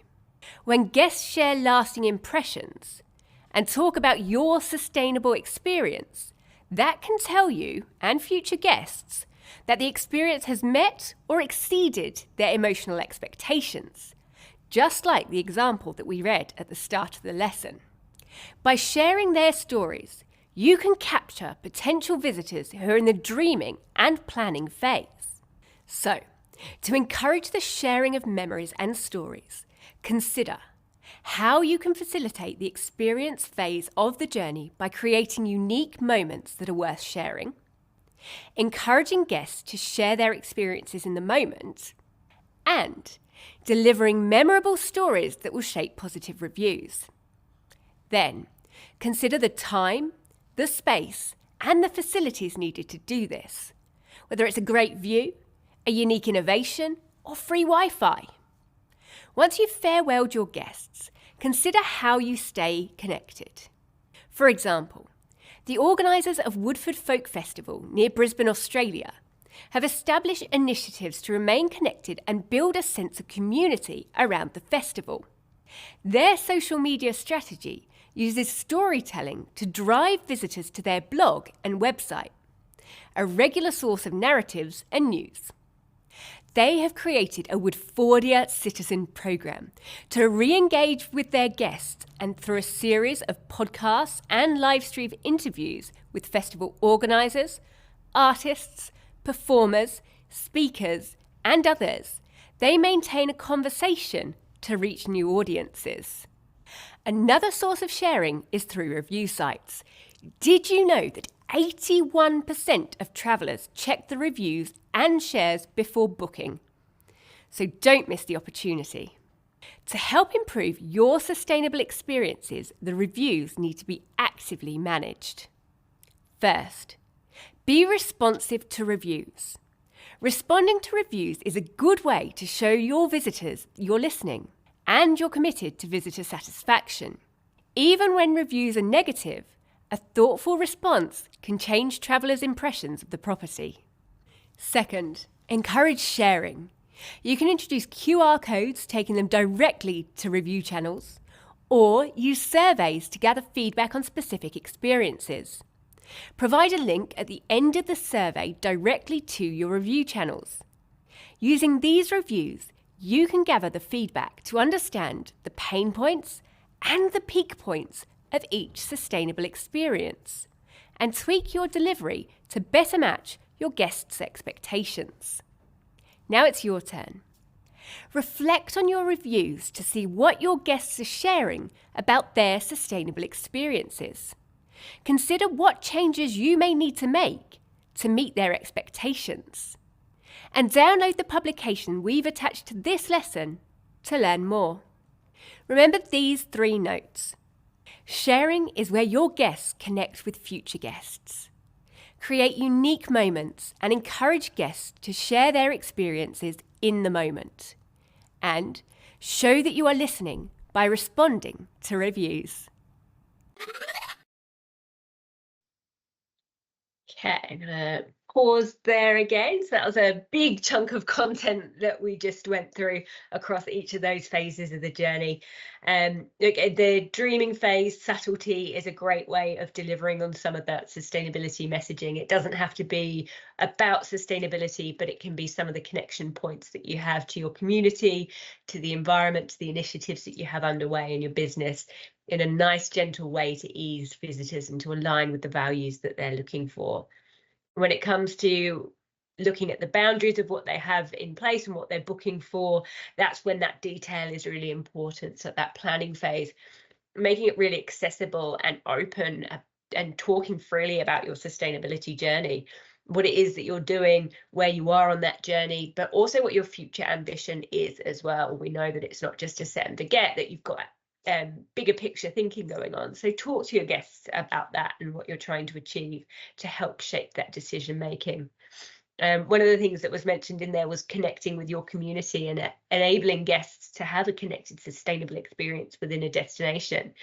When guests share lasting impressions and talk about your sustainable experience, that can tell you and future guests that the experience has met or exceeded their emotional expectations, just like the example that we read at the start of the lesson. By sharing their stories, you can capture potential visitors who are in the dreaming and planning phase. So, to encourage the sharing of memories and stories, consider how you can facilitate the experience phase of the journey by creating unique moments that are worth sharing, encouraging guests to share their experiences in the moment, and delivering memorable stories that will shape positive reviews. Then, consider the time, the space, and the facilities needed to do this, whether it's a great view, a unique innovation, or free Wi-Fi. Once you've farewelled your guests, consider how you stay connected. For example, the organisers of Woodford Folk Festival near Brisbane, Australia, have established initiatives to remain connected and build a sense of community around the festival. Their social media strategy uses storytelling to drive visitors to their blog and website, a regular source of narratives and news. They have created a Woodfordia Citizen programme to re-engage with their guests, and through a series of podcasts and live stream interviews with festival organisers, artists, performers, speakers and others, they maintain a conversation to reach new audiences. Another source of sharing is through review sites. Did you know that 81% of travellers check the reviews and shares before booking? So don't miss the opportunity. To help improve your sustainable experiences, the reviews need to be actively managed. First, be responsive to reviews. Responding to reviews is a good way to show your visitors you're listening and you're committed to visitor satisfaction. Even when reviews are negative, a thoughtful response can change travellers' impressions of the property. Second, encourage sharing. You can introduce QR codes taking them directly to review channels, or use surveys to gather feedback on specific experiences. Provide a link at the end of the survey directly to your review channels. Using these reviews, you can gather the feedback to understand the pain points and the peak points of each sustainable experience, and tweak your delivery to better match your guests' expectations. Now it's your turn. Reflect on your reviews to see what your guests are sharing about their sustainable experiences. Consider what changes you may need to make to meet their expectations. And download the publication we've attached to this lesson to learn more. Remember these 3 notes. Sharing is where your guests connect with future guests. Create unique moments and encourage guests to share their experiences in the moment. And show that you are listening by responding to reviews. Okay, I'm gonna pause there again. So that was a big chunk of content that we just went through across each of those phases of the journey. Look, the dreaming phase, subtlety, is a great way of delivering on some of that sustainability messaging. It doesn't have to be about sustainability, but it can be some of the connection points that you have to your community, to the environment, to the initiatives that you have underway in your business, in a nice, gentle way to ease visitors and to align with the values that they're looking for. When it comes to looking at the boundaries of what they have in place and what they're booking for, that's when that detail is really important. So that planning phase, making it really accessible and open and talking freely about your sustainability journey, what it is that you're doing, where you are on that journey, but also what your future ambition is as well. We know that it's not just a set and forget, that you've got bigger picture thinking going on. So talk to your guests about that and what you're trying to achieve to help shape that decision making. One of the things that was mentioned in there was connecting with your community and enabling guests to have a connected, sustainable experience within a destination.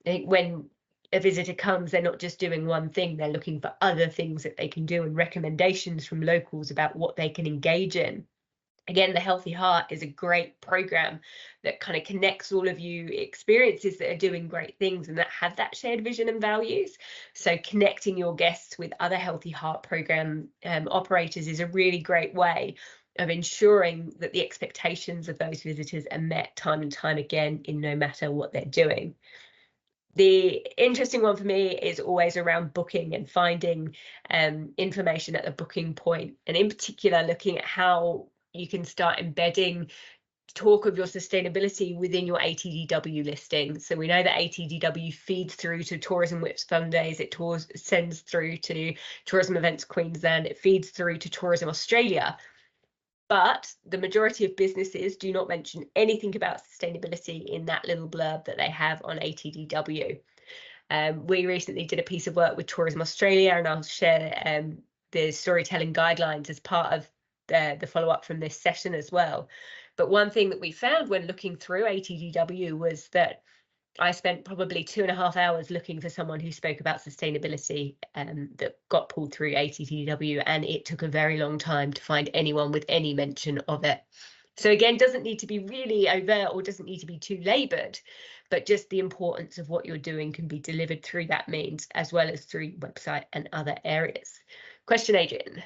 I think when a visitor comes, they're not just doing one thing, they're looking for other things that they can do and recommendations from locals about what they can engage in. Again, the Healthy Heart is a great program that kind of connects all of you experiences that are doing great things and that have that shared vision and values. So connecting your guests with other Healthy Heart program operators is a really great way of ensuring that the expectations of those visitors are met time and time again in no matter what they're doing. The interesting one for me is always around booking and finding information at the booking point, and in particular looking at how you can start embedding talk of your sustainability within your ATDW listing. So we know that ATDW feeds through to Tourism Whitsundays, it sends through to Tourism Events Queensland, it feeds through to Tourism Australia. But the majority of businesses do not mention anything about sustainability in that little blurb that they have on ATDW. We recently did a piece of work with Tourism Australia, and I'll share the storytelling guidelines as part of the follow-up from this session as well. But one thing that we found when looking through ATDW was that I spent probably 2.5 hours looking for someone who spoke about sustainability that got pulled through ATDW, and it took a very long time to find anyone with any mention of it. So again, doesn't need to be really overt or doesn't need to be too laboured, but just the importance of what you're doing can be delivered through that means, as well as through website and other areas. Question, Adrian?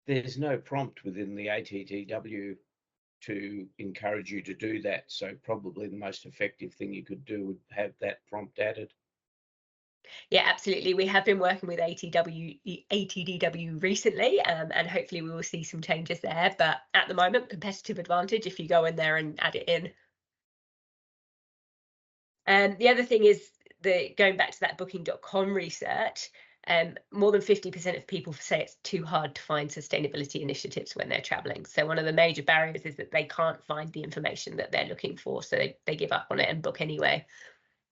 There's no prompt within the ATDW to encourage you to do that. So probably the most effective thing you could do would have that prompt added. Yeah, absolutely. We have been working with ATDW recently, and hopefully we will see some changes there. But at the moment, competitive advantage if you go in there and add it in. And the other thing is going back to that booking.com research, more than 50% of people say it's too hard to find sustainability initiatives when they're traveling. So one of the major barriers is that they can't find the information that they're looking for, so they give up on it and book anyway.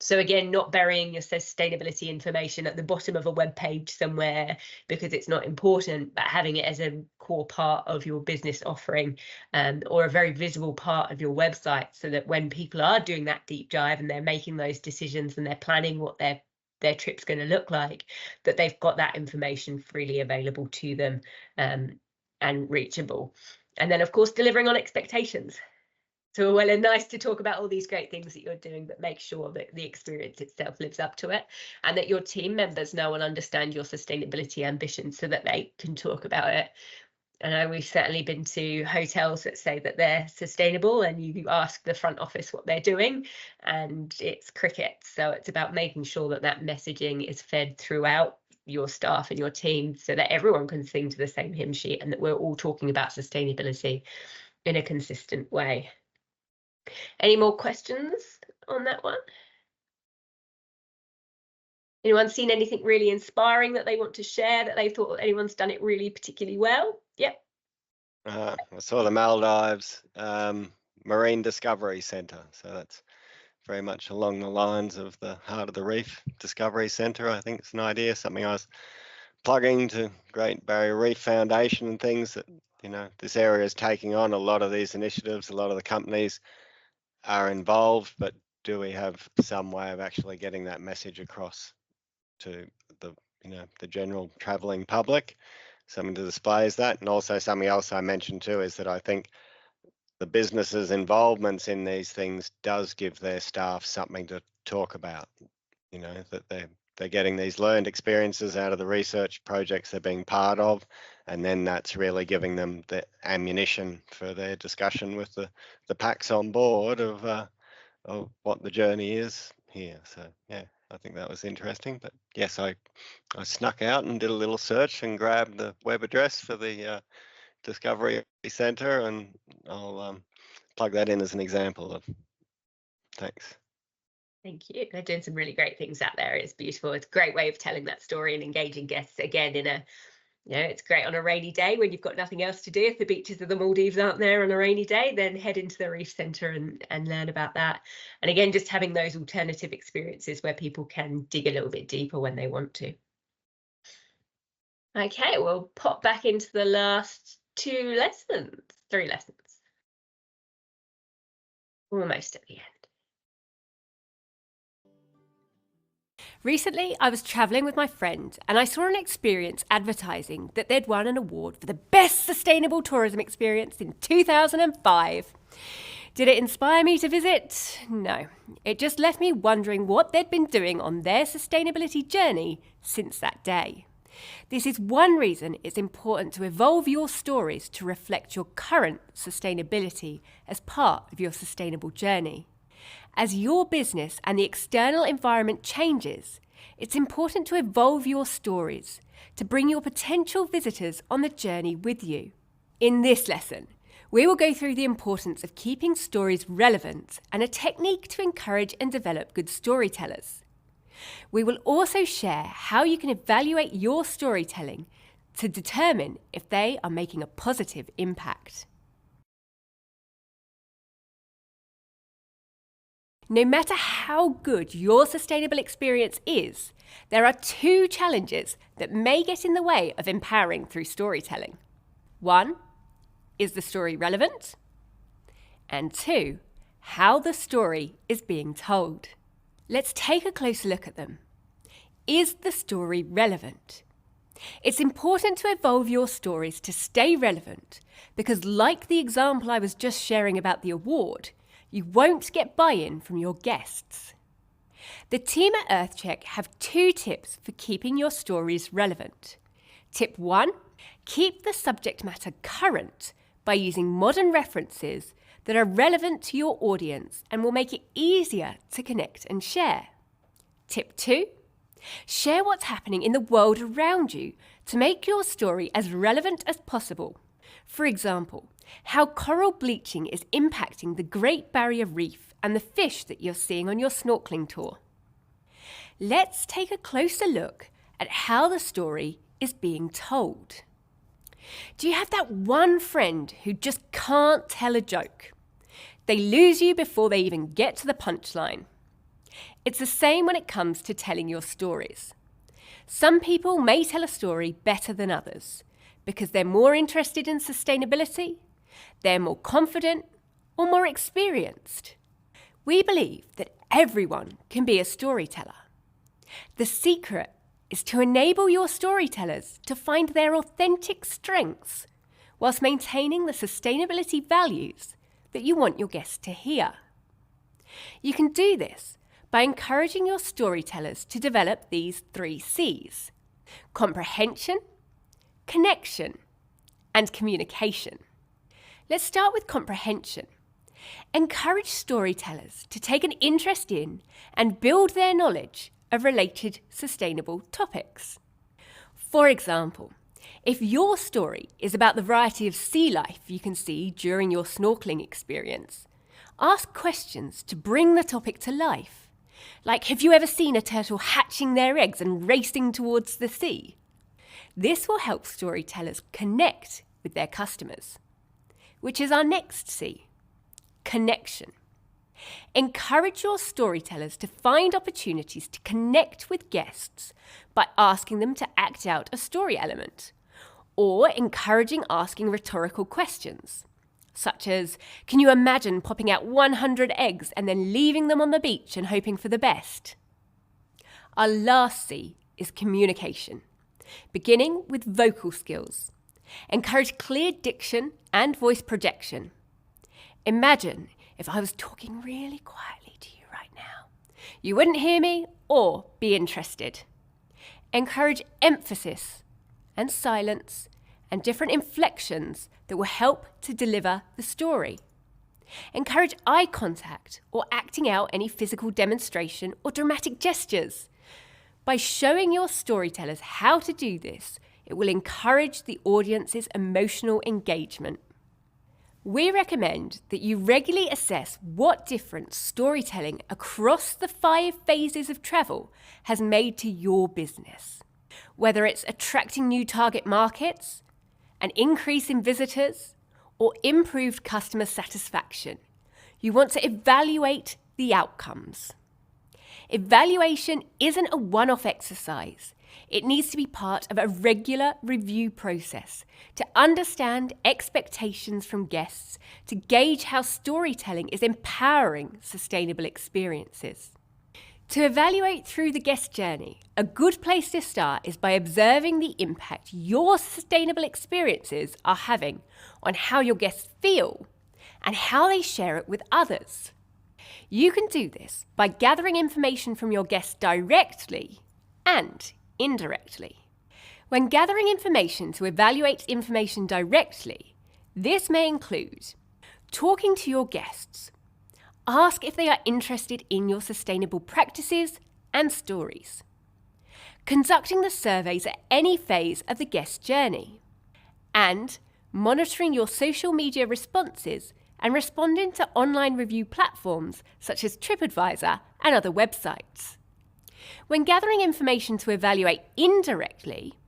So again, not burying your sustainability information at the bottom of a web page somewhere because it's not important, but having it as a core part of your business offering, or a very visible part of your website, so that when people are doing that deep dive and they're making those decisions and they're planning what their trip's going to look like, that they've got that information freely available to them and reachable. And then, of course, delivering on expectations. So well and nice to talk about all these great things that you're doing, but make sure that the experience itself lives up to it, and that your team members know and understand your sustainability ambitions so that they can talk about it. And I know we've certainly been to hotels that say that they're sustainable, and you ask the front office what they're doing, and it's crickets. So it's about making sure that that messaging is fed throughout your staff and your team so that everyone can sing to the same hymn sheet and that we're all talking about sustainability in a consistent way. Any more questions on that one? Anyone seen anything really inspiring that they want to share, that they thought anyone's done it really particularly well? Yep. I saw the Maldives Marine Discovery Centre. So that's very much along the lines of the Heart of the Reef Discovery Centre. I think it's an idea, something I was plugging to Great Barrier Reef Foundation and things that, you know, this area is taking on a lot of these initiatives. A lot of the companies are involved, but do we have some way of actually getting that message across to the the general travelling public, something that displays that. And also something else I mentioned too is that I think the businesses' involvements in these things does give their staff something to talk about, that they're getting these learned experiences out of the research projects they're being part of, and then that's really giving them the ammunition for their discussion with the packs on board of what the journey is here. So yeah, I think that was interesting. But yes, I snuck out and did a little search and grabbed the web address for the Discovery Centre, and I'll plug that in as an example of. Thanks. Thank you. They're doing some really great things out there. It's beautiful. It's a great way of telling that story and engaging guests again in a, it's great on a rainy day when you've got nothing else to do. If the beaches of the Maldives aren't there on a rainy day, then head into the Reef Centre and learn about that. And again, just having those alternative experiences where people can dig a little bit deeper when they want to. Okay, we'll pop back into the last 3 lessons. Almost at the end. Recently, I was travelling with my friend and I saw an experience advertising that they'd won an award for the best sustainable tourism experience in 2005. Did it inspire me to visit? No. It just left me wondering what they'd been doing on their sustainability journey since that day. This is one reason it's important to evolve your stories to reflect your current sustainability as part of your sustainable journey. As your business and the external environment changes, it's important to evolve your stories to bring your potential visitors on the journey with you. In this lesson, we will go through the importance of keeping stories relevant and a technique to encourage and develop good storytellers. We will also share how you can evaluate your storytelling to determine if they are making a positive impact. No matter how good your sustainable experience is, there are 2 challenges that may get in the way of empowering through storytelling. 1, is the story relevant? And 2, how the story is being told. Let's take a closer look at them. Is the story relevant? It's important to evolve your stories to stay relevant because, like the example I was just sharing about the award, you won't get buy-in from your guests. The team at EarthCheck have 2 tips for keeping your stories relevant. Tip 1, keep the subject matter current by using modern references that are relevant to your audience and will make it easier to connect and share. Tip 2, share what's happening in the world around you to make your story as relevant as possible. For example, how coral bleaching is impacting the Great Barrier Reef and the fish that you're seeing on your snorkeling tour. Let's take a closer look at how the story is being told. Do you have that one friend who just can't tell a joke? They lose you before they even get to the punchline. It's the same when it comes to telling your stories. Some people may tell a story better than others because they're more interested in sustainability, they're more confident, or more experienced. We believe that everyone can be a storyteller. The secret is to enable your storytellers to find their authentic strengths whilst maintaining the sustainability values that you want your guests to hear. You can do this by encouraging your storytellers to develop these 3 C's: comprehension, connection, and communication. Let's start with comprehension. Encourage storytellers to take an interest in and build their knowledge of related sustainable topics. For example, if your story is about the variety of sea life you can see during your snorkeling experience, ask questions to bring the topic to life. Like, have you ever seen a turtle hatching their eggs and racing towards the sea? This will help storytellers connect with their customers, which is our next C, connection. Encourage your storytellers to find opportunities to connect with guests by asking them to act out a story element, or encouraging asking rhetorical questions, such as, can you imagine popping out 100 eggs and then leaving them on the beach and hoping for the best? Our last C is communication, beginning with vocal skills. Encourage clear diction and voice projection. Imagine if I was talking really quietly to you right now. You wouldn't hear me or be interested. Encourage emphasis and silence and different inflections that will help to deliver the story. Encourage eye contact or acting out any physical demonstration or dramatic gestures. By showing your storytellers how to do this, it will encourage the audience's emotional engagement. We recommend that you regularly assess what difference storytelling across the 5 phases of travel has made to your business. Whether it's attracting new target markets, an increase in visitors, or improved customer satisfaction, you want to evaluate the outcomes. Evaluation isn't a one-off exercise. It needs to be part of a regular review process to understand expectations from guests, to gauge how storytelling is empowering sustainable experiences. To evaluate through the guest journey, a good place to start is by observing the impact your sustainable experiences are having on how your guests feel and how they share it with others. You can do this by gathering information from your guests directly and indirectly. When gathering information to evaluate information directly, this may include talking to your guests. Ask if they are interested in your sustainable practices and stories. Conducting the surveys at any phase of the guest journey. And monitoring your social media responses and responding to online review platforms such as TripAdvisor and other websites. When gathering information to evaluate indirectly,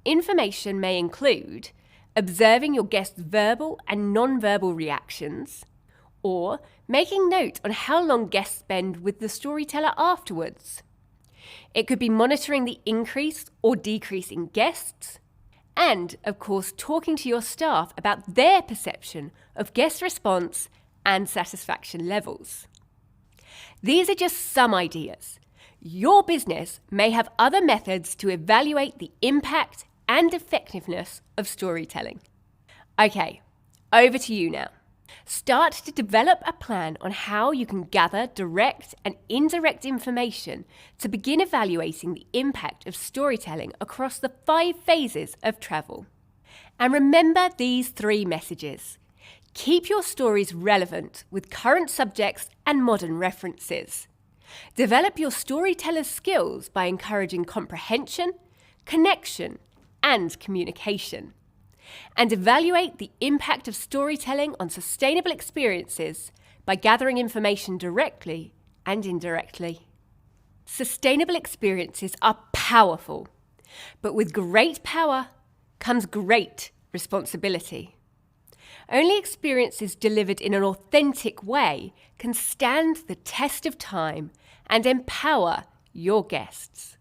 information may include observing your guests' verbal and non-verbal reactions, or making note on how long guests spend with the storyteller afterwards. It could be monitoring the increase or decrease in guests, and, of course, talking to your staff about their perception of guest response and satisfaction levels. These are just some ideas. Your business may have other methods to evaluate the impact and effectiveness of storytelling. Okay, over to you now. Start to develop a plan on how you can gather direct and indirect information to begin evaluating the impact of storytelling across the 5 phases of travel. And remember these 3 messages. Keep your stories relevant with current subjects and modern references. Develop your storyteller's skills by encouraging comprehension, connection, and communication. And evaluate the impact of storytelling on sustainable experiences by gathering information directly and indirectly. Sustainable experiences are powerful, but with great power comes great responsibility. Only experiences delivered in an authentic way can stand the test of time and empower your guests.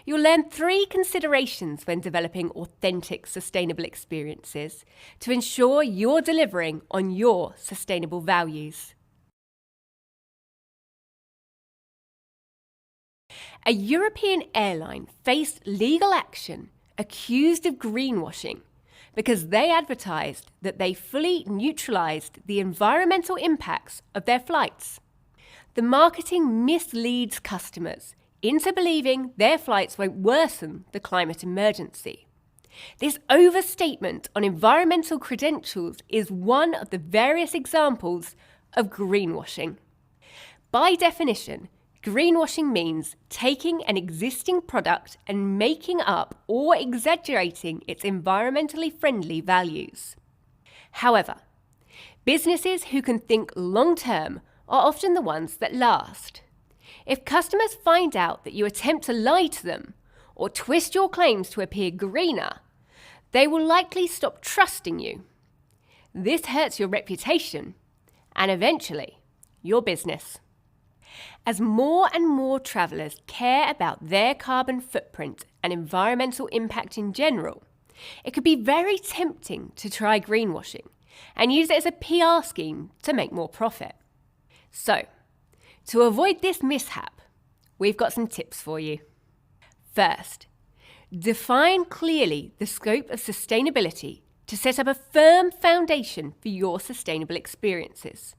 You'll learn 3 considerations when developing authentic, sustainable experiences to ensure you're delivering on your sustainable values. A European airline faced legal action accused of greenwashing because they advertised that they fully neutralised the environmental impacts of their flights. The marketing misleads customers into believing their flights won't worsen the climate emergency. This overstatement on environmental credentials is one of the various examples of greenwashing. By definition, greenwashing means taking an existing product and making up or exaggerating its environmentally friendly values. However, businesses who can think long-term are often the ones that last. If customers find out that you attempt to lie to them or twist your claims to appear greener, they will likely stop trusting you. This hurts your reputation and eventually your business. As more and more travellers care about their carbon footprint and environmental impact in general, it could be very tempting to try greenwashing and use it as a PR scheme to make more profit. So, to avoid this mishap, we've got some tips for you. First, define clearly the scope of sustainability to set up a firm foundation for your sustainable experiences.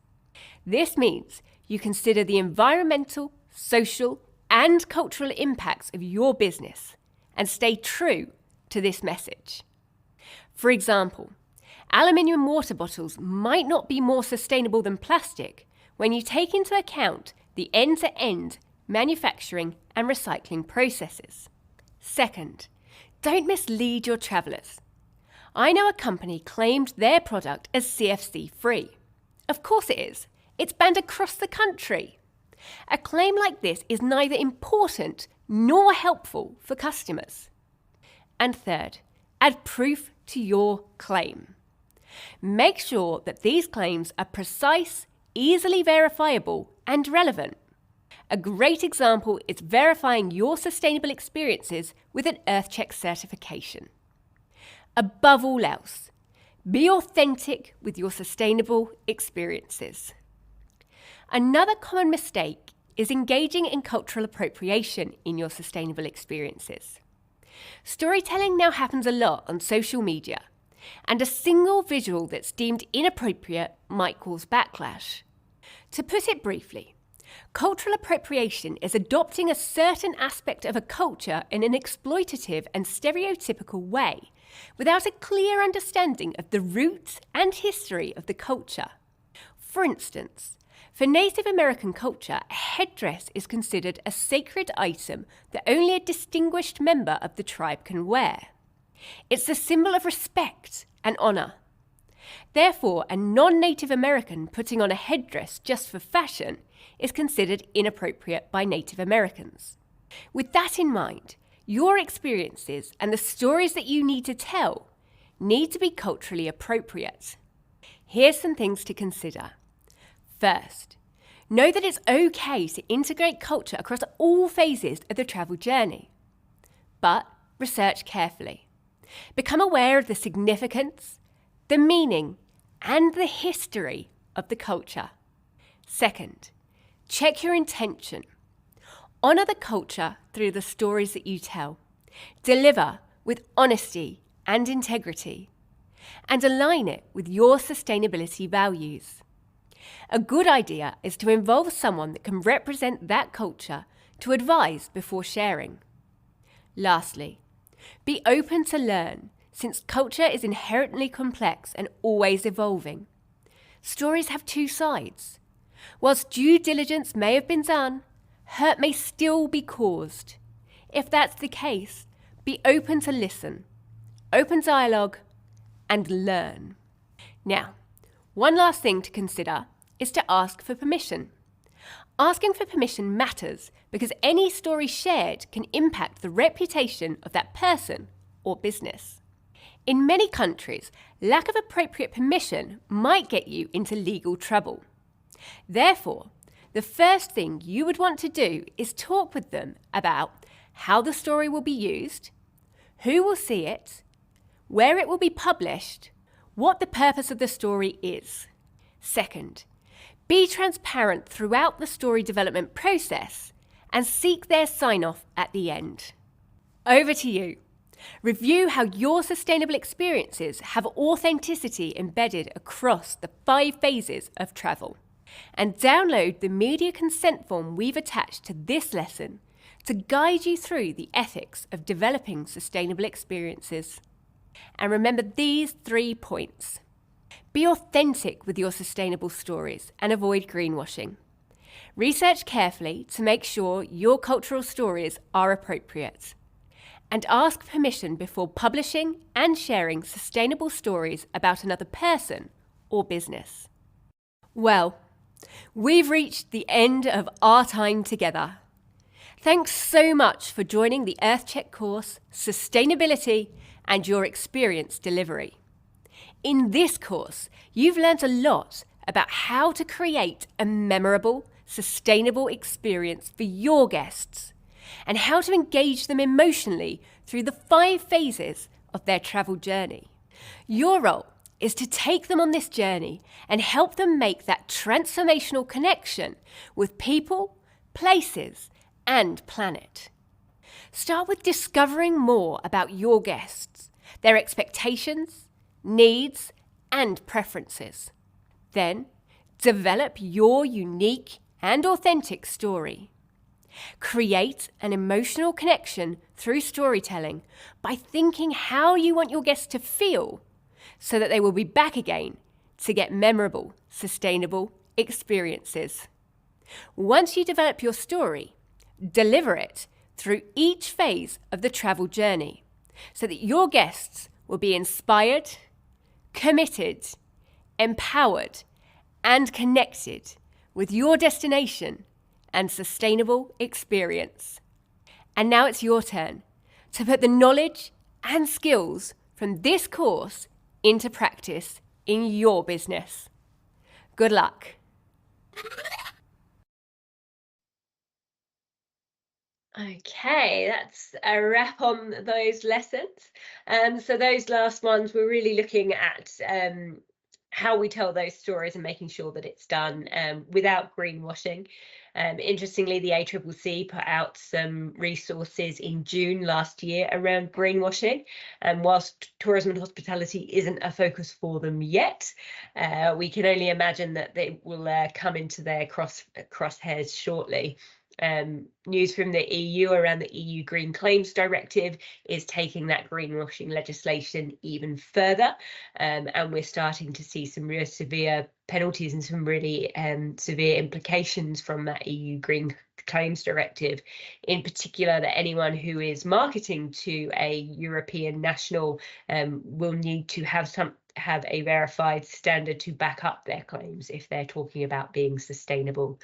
This means you consider the environmental, social, and cultural impacts of your business and stay true to this message. For example, aluminium water bottles might not be more sustainable than plastic when you take into account the end-to-end manufacturing and recycling processes. Second, don't mislead your travellers. I know a company claimed their product as CFC-free. Of course it is. It's banned across the country. A claim like this is neither important nor helpful for customers. And third, add proof to your claim. Make sure that these claims are precise, easily verifiable, and relevant. A great example is verifying your sustainable experiences with an EarthCheck certification. Above all else, be authentic with your sustainable experiences. Another common mistake is engaging in cultural appropriation in your sustainable experiences. Storytelling now happens a lot on social media, and a single visual that's deemed inappropriate might cause backlash. To put it briefly, cultural appropriation is adopting a certain aspect of a culture in an exploitative and stereotypical way, without a clear understanding of the roots and history of the culture. For instance, for Native American culture, a headdress is considered a sacred item that only a distinguished member of the tribe can wear. It's a symbol of respect and honour. Therefore, a non-Native American putting on a headdress just for fashion is considered inappropriate by Native Americans. With that in mind, your experiences and the stories that you need to tell need to be culturally appropriate. Here's some things to consider. First, know that it's okay to integrate culture across all phases of the travel journey. But research carefully. Become aware of the significance, the meaning, and the history of the culture. Second, check your intention. Honour the culture through the stories that you tell. Deliver with honesty and integrity. And align it with your sustainability values. A good idea is to involve someone that can represent that culture to advise before sharing. Lastly, be open to learn, since culture is inherently complex and always evolving. Stories have two sides. Whilst due diligence may have been done, hurt may still be caused. If that's the case, be open to listen, open dialogue, and learn. Now, one last thing to consider is to ask for permission. Asking for permission matters because any story shared can impact the reputation of that person or business. In many countries, lack of appropriate permission might get you into legal trouble. Therefore, the first thing you would want to do is talk with them about how the story will be used, who will see it, where it will be published, what the purpose of the story is. Second, be transparent throughout the story development process and seek their sign-off at the end. Over to you. Review how your sustainable experiences have authenticity embedded across the 5 phases of travel. And download the media consent form we've attached to this lesson to guide you through the ethics of developing sustainable experiences. And remember these 3 points. Be authentic with your sustainable stories and avoid greenwashing. Research carefully to make sure your cultural stories are appropriate. And ask permission before publishing and sharing sustainable stories about another person or business. Well, we've reached the end of our time together. Thanks so much for joining the EarthCheck course, Sustainability and Your Experience Delivery. In this course, you've learned a lot about how to create a memorable, sustainable experience for your guests and how to engage them emotionally through the 5 phases of their travel journey. Your role is to take them on this journey and help them make that transformational connection with people, places, and planet. Start with discovering more about your guests, their expectations, needs, and preferences. Then, develop your unique and authentic story. Create an emotional connection through storytelling by thinking how you want your guests to feel so that they will be back again to get memorable, sustainable experiences. Once you develop your story, deliver it through each phase of the travel journey so that your guests will be inspired, committed, empowered, and connected with your destination and sustainable experience. And now it's your turn to put the knowledge and skills from this course into practice in your business. Good luck. Okay, that's a wrap on those lessons. So those last ones, we're really looking at how we tell those stories and making sure that it's done without greenwashing. Interestingly, the ACCC put out some resources in June last year around greenwashing, and whilst tourism and hospitality isn't a focus for them yet, we can only imagine that they will come into their crosshairs shortly. News from the EU around the EU Green Claims Directive is taking that greenwashing legislation even further, and we're starting to see some real severe penalties and some really severe implications from that EU Green Claims Directive. In particular, that anyone who is marketing to a European national will need to have a verified standard to back up their claims if they're talking about being sustainable.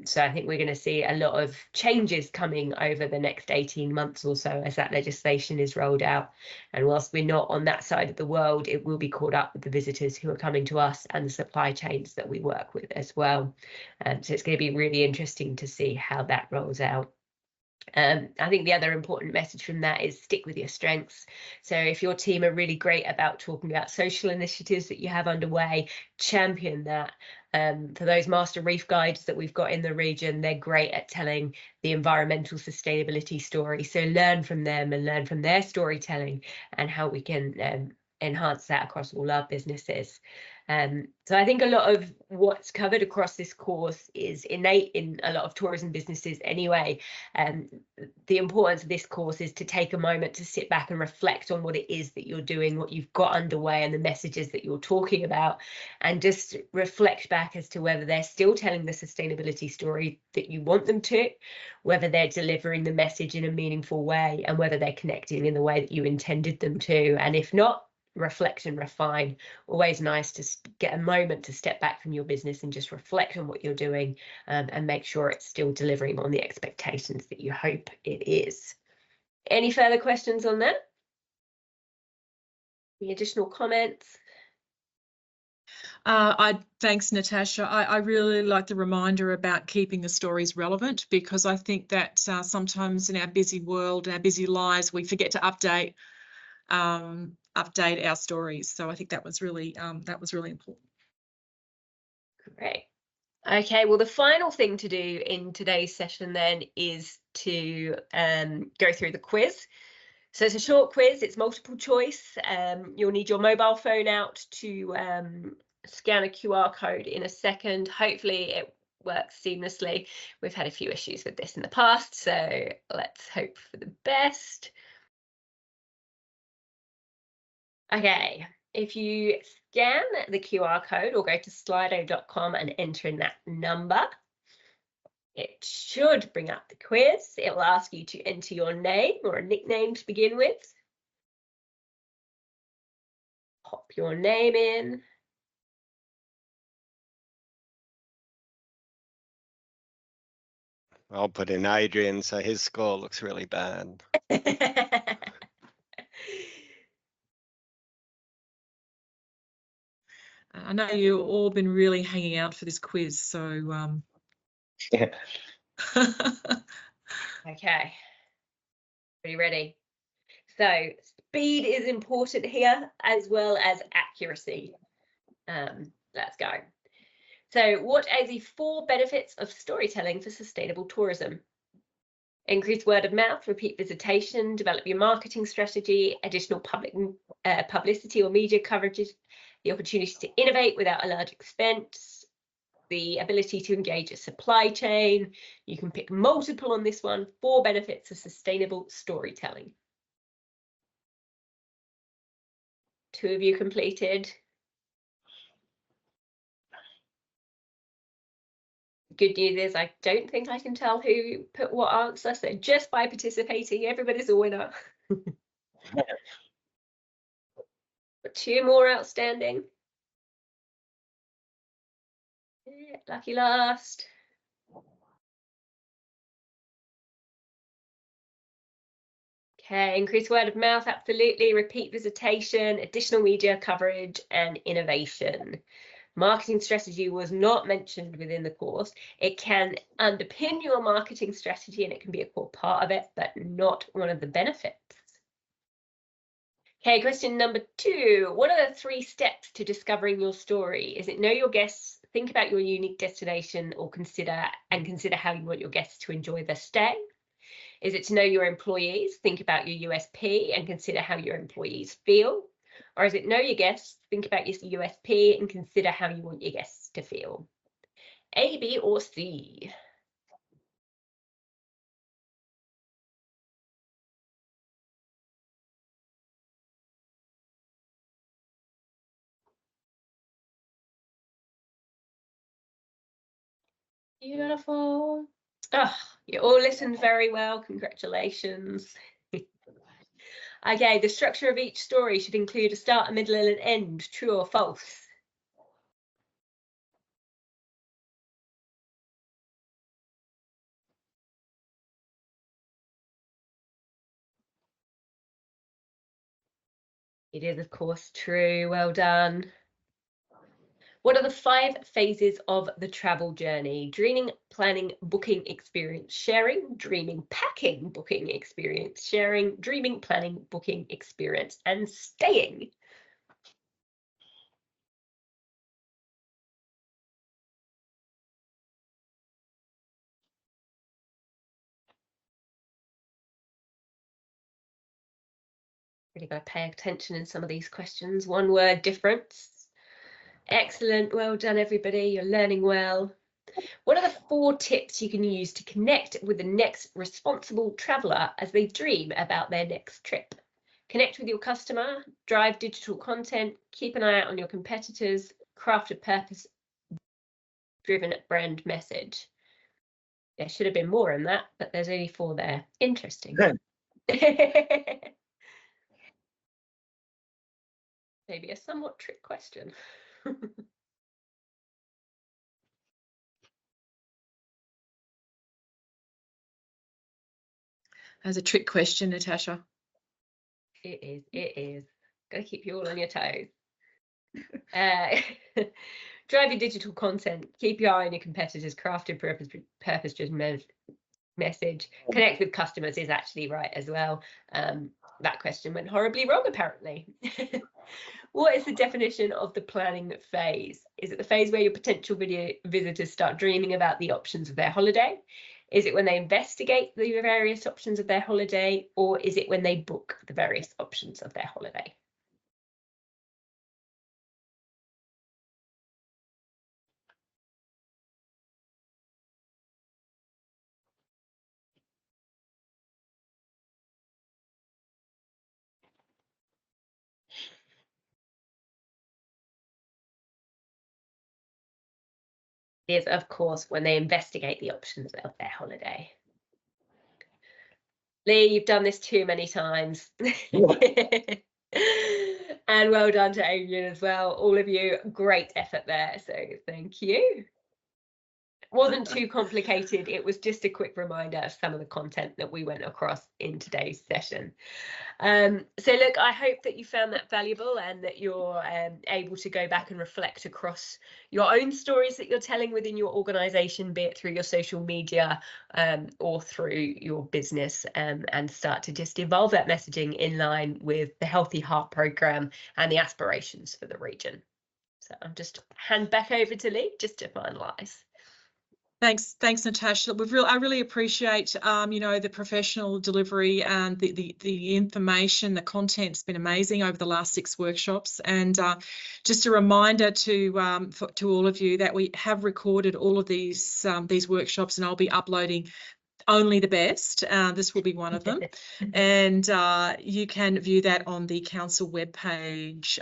So I think we're going to see a lot of changes coming over the next 18 months or so as that legislation is rolled out. And whilst we're not on that side of the world, it will be caught up with the visitors who are coming to us and the supply chains that we work with as well. So it's going to be really interesting to see how that rolls out. I think the other important message from that is stick with your strengths. So if your team are really great about talking about social initiatives that you have underway, champion that. For those master reef guides that we've got in the region, they're great at telling the environmental sustainability story. So learn from them and learn from their storytelling and how we can enhance that across all our businesses. So I think a lot of what's covered across this course is innate in a lot of tourism businesses anyway. The importance of this course is to take a moment to sit back and reflect on what it is that you're doing, what you've got underway and the messages that you're talking about, and just reflect back as to whether they're still telling the sustainability story that you want them to, whether they're delivering the message in a meaningful way, and whether they're connecting in the way that you intended them to. And if not, reflect and refine. Always nice to get a moment to step back from your business and just reflect on what you're doing and make sure it's still delivering on the expectations that you hope it is. Any further questions on that? Any additional comments? Thanks, Natasha. I really like the reminder about keeping the stories relevant, because I think that sometimes in our busy world, our busy lives, we forget to update our stories. So I think that was really important. Great. Okay, well, the final thing to do in today's session then is to go through the quiz. So it's a short quiz, it's multiple choice. You'll need your mobile phone out to scan a QR code in a second. Hopefully it works seamlessly. We've had a few issues with this in the past, so let's hope for the best. Okay, if you scan the QR code or go to slido.com and enter in that number, it should bring up the quiz. It will ask you to enter your name or a nickname to begin with. Pop your name in. I'll put in Adrian, so his score looks really bad. I know you've all been really hanging out for this quiz, so Yeah. Okay, are you ready? So speed is important here as well as accuracy. Let's go. So what are the 4 benefits of storytelling for sustainable tourism? Increase word of mouth, repeat visitation, develop your marketing strategy, additional publicity or media coverages, the opportunity to innovate without a large expense, the ability to engage a supply chain. You can pick multiple on this one. 4 benefits of sustainable storytelling. 2 of you completed. Good news is I don't think I can tell who put what answer, so just by participating, everybody's a winner. 2 more outstanding. Yeah, lucky last. Okay, increase word of mouth, absolutely. Repeat visitation, additional media coverage, and innovation. Marketing strategy was not mentioned within the course. It can underpin your marketing strategy and it can be a core part of it, but not one of the benefits. Okay, question number 2. What are the 3 steps to discovering your story? Is it know your guests, think about your unique destination, or consider how you want your guests to enjoy their stay? Is it to know your employees, think about your USP and consider how your employees feel? Or is it know your guests, think about your USP and consider how you want your guests to feel? A, B, or C? Beautiful. Oh, you all listened very well. Congratulations. Okay, the structure of each story should include a start, a middle, and an end. True or false? It is, of course, true. Well done. What are the 5 phases of the travel journey? Dreaming, planning, booking, experience, sharing, dreaming, packing, booking, experience, sharing, dreaming, planning, booking, experience, and staying. Really got to pay attention in some of these questions. 1 word difference. Excellent. Well done, everybody. You're learning well. What are the 4 tips you can use to connect with the next responsible traveller as they dream about their next trip? Connect with your customer, drive digital content, keep an eye out on your competitors, craft a purpose-driven brand message. There should have been more in that, but there's only 4 there. Interesting. Maybe a somewhat trick question. That's a trick question, Natasha. It is. Gotta keep you all on your toes. Drive your digital content, keep your eye on your competitors, craft a purpose-driven message. Connect with customers is actually right as well. That question went horribly wrong, apparently. What is the definition of the planning phase? Is it the phase where your potential visitors start dreaming about the options of their holiday? Is it when they investigate the various options of their holiday? Or is it when they book the various options of their holiday? Is, of course, when they investigate the options of their holiday. Lee, you've done this too many times. And well done to Adrian as well. All of you, great effort there. So thank you. It wasn't too complicated. It was just a quick reminder of some of the content that we went across in today's session. So look, I hope that you found that valuable and that you're able to go back and reflect across your own stories that you're telling within your organisation, be it through your social media or through your business, and start to just evolve that messaging in line with the Healthy Heart programme and the aspirations for the region. So I'll just hand back over to Lee just to finalise. Thanks, Natasha. I really appreciate, the professional delivery and the information. The content's been amazing over the last 6 workshops. And just a reminder to all of you that we have recorded all of these workshops, and I'll be uploading only the best. This will be one of them, and you can view that on the council webpage.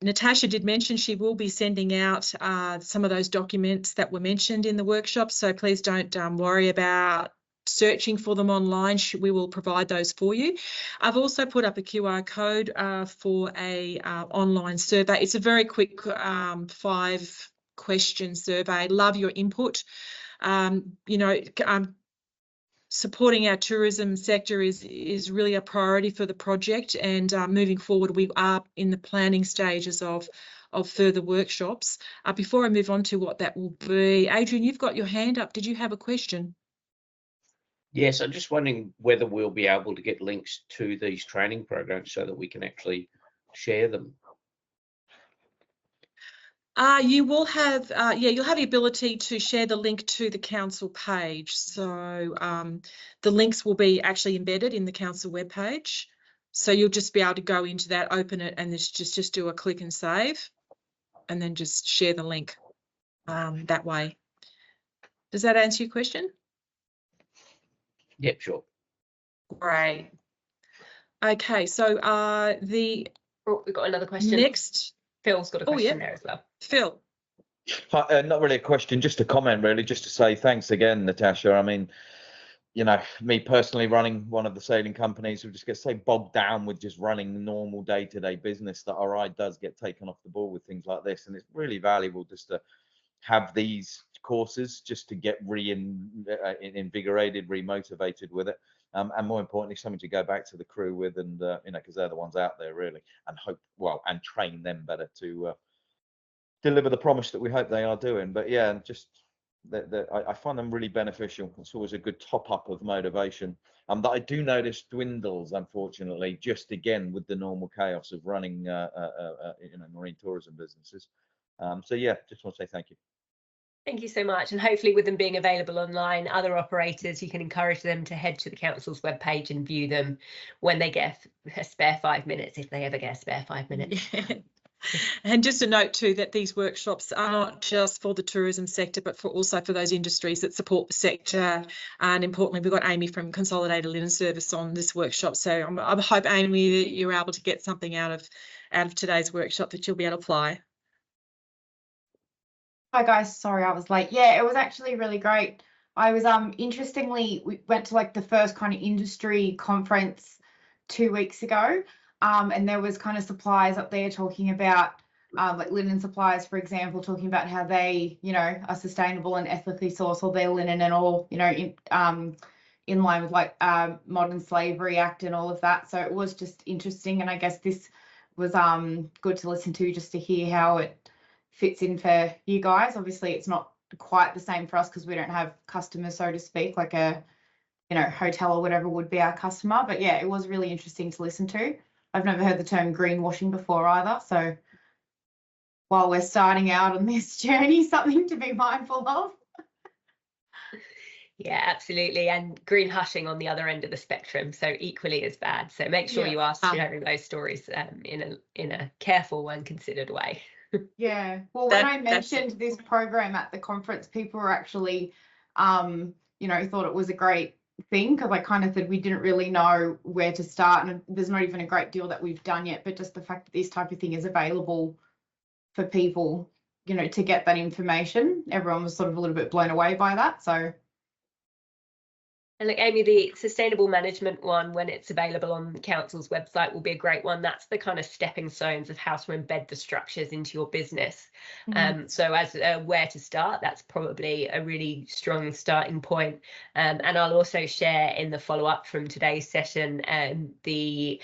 Natasha did mention she will be sending out some of those documents that were mentioned in the workshop, so please don't worry about searching for them online. We will provide those for you. I've also put up a QR code for a online survey. It's a very quick 5-question survey. Love your input. Supporting our tourism sector is really a priority for the project, and moving forward we are in the planning stages of further workshops. Before I move on to what that will be, Adrian, you've got your hand up. Did you have a question? Yes, I'm just wondering whether we'll be able to get links to these training programs so that we can actually share them. You will have, you'll have the ability to share the link to the council page. So the links will be actually embedded in the council webpage. So you'll just be able to go into that, open it, and just do a click and save, and then just share the link that way. Does that answer your question? Yep, sure. Great. Okay, so we've got another question. Next. Phil's got a question there as well. Phil. Not really a question, just a comment really, just to say thanks again, Natasha. I mean, me personally running one of the sailing companies, we just get so bogged down with just running normal day-to-day business that our eye does get taken off the ball with things like this. And it's really valuable just to have these courses just to get reinvigorated, remotivated with it. And more importantly, something to go back to the crew with, and because they're the ones out there really, and and train them better to deliver the promise that we hope they are doing. But yeah, just I find them really beneficial. It's always a good top up of motivation. That I do notice dwindles, unfortunately, just again with the normal chaos of running marine tourism businesses. So yeah, just want to say thank you. Thank you so much. And hopefully with them being available online, other operators, you can encourage them to head to the council's webpage and view them when they get a spare 5 minutes, if they ever get a spare 5 minutes. And just a note too that these workshops are not just for the tourism sector, but also for those industries that support the sector. And importantly, we've got Amy from Consolidated Linen Service on this workshop. So I hope, Amy, that you're able to get something out of today's workshop that you'll be able to apply. Hi guys, sorry I was late. Yeah, it was actually really great. I was interestingly, we went to like the first kind of industry conference 2 weeks ago, and there was kind of suppliers up there talking about like linen suppliers, for example, talking about how they are sustainable and ethically source all their linen and all in line with like Modern Slavery Act and all of that. So it was just interesting, and I guess this was good to listen to, just to hear how it fits in for you guys. Obviously it's not quite the same for us because we don't have customers, so to speak, like a hotel or whatever would be our customer. But yeah, it was really interesting to listen to. I've never heard the term greenwashing before either, so while we're starting out on this journey, something to be mindful of. Yeah, absolutely. And green hushing on the other end of the spectrum, so equally as bad. So make sure you are sharing those stories in a careful and considered way. Yeah, well, when I mentioned this program at the conference, people were actually thought it was a great thing, because I kind of said we didn't really know where to start, and there's not even a great deal that we've done yet, but just the fact that this type of thing is available for people to get that information, everyone was sort of a little bit blown away by that. So And look, Amy, the sustainable management one, when it's available on the council's website, will be a great one. That's the kind of stepping stones of how to embed the structures into your business. So as where to start, that's probably a really strong starting point. And I'll also share in the follow-up from today's session the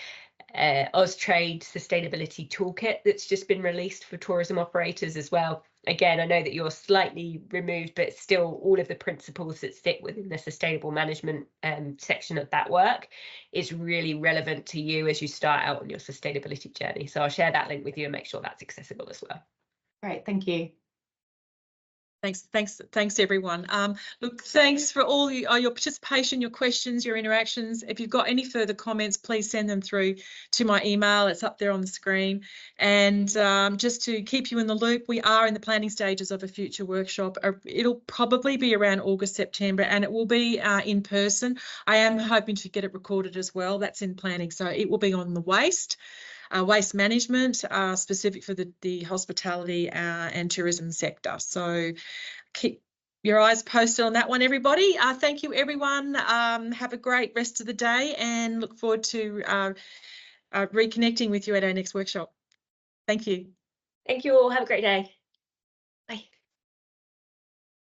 Austrade Sustainability Toolkit that's just been released for tourism operators as well. Again, I know that you're slightly removed, but still all of the principles that sit within the sustainable management section of that work is really relevant to you as you start out on your sustainability journey. So I'll share that link with you and make sure that's accessible as well. Great, thank you. Thanks everyone. Look, thanks for all your participation, your questions, your interactions. If you've got any further comments, please send them through to my email. It's up there on the screen. And just to keep you in the loop, we are in the planning stages of a future workshop. It'll probably be around August, September, and it will be in person. I am hoping to get it recorded as well. That's in planning. So it will be on the waste management, specific for the hospitality and tourism sector. So keep your eyes posted on that one, everybody. Thank you, everyone. Have a great rest of the day and look forward to reconnecting with you at our next workshop. Thank you. Thank you all. Have a great day. Bye.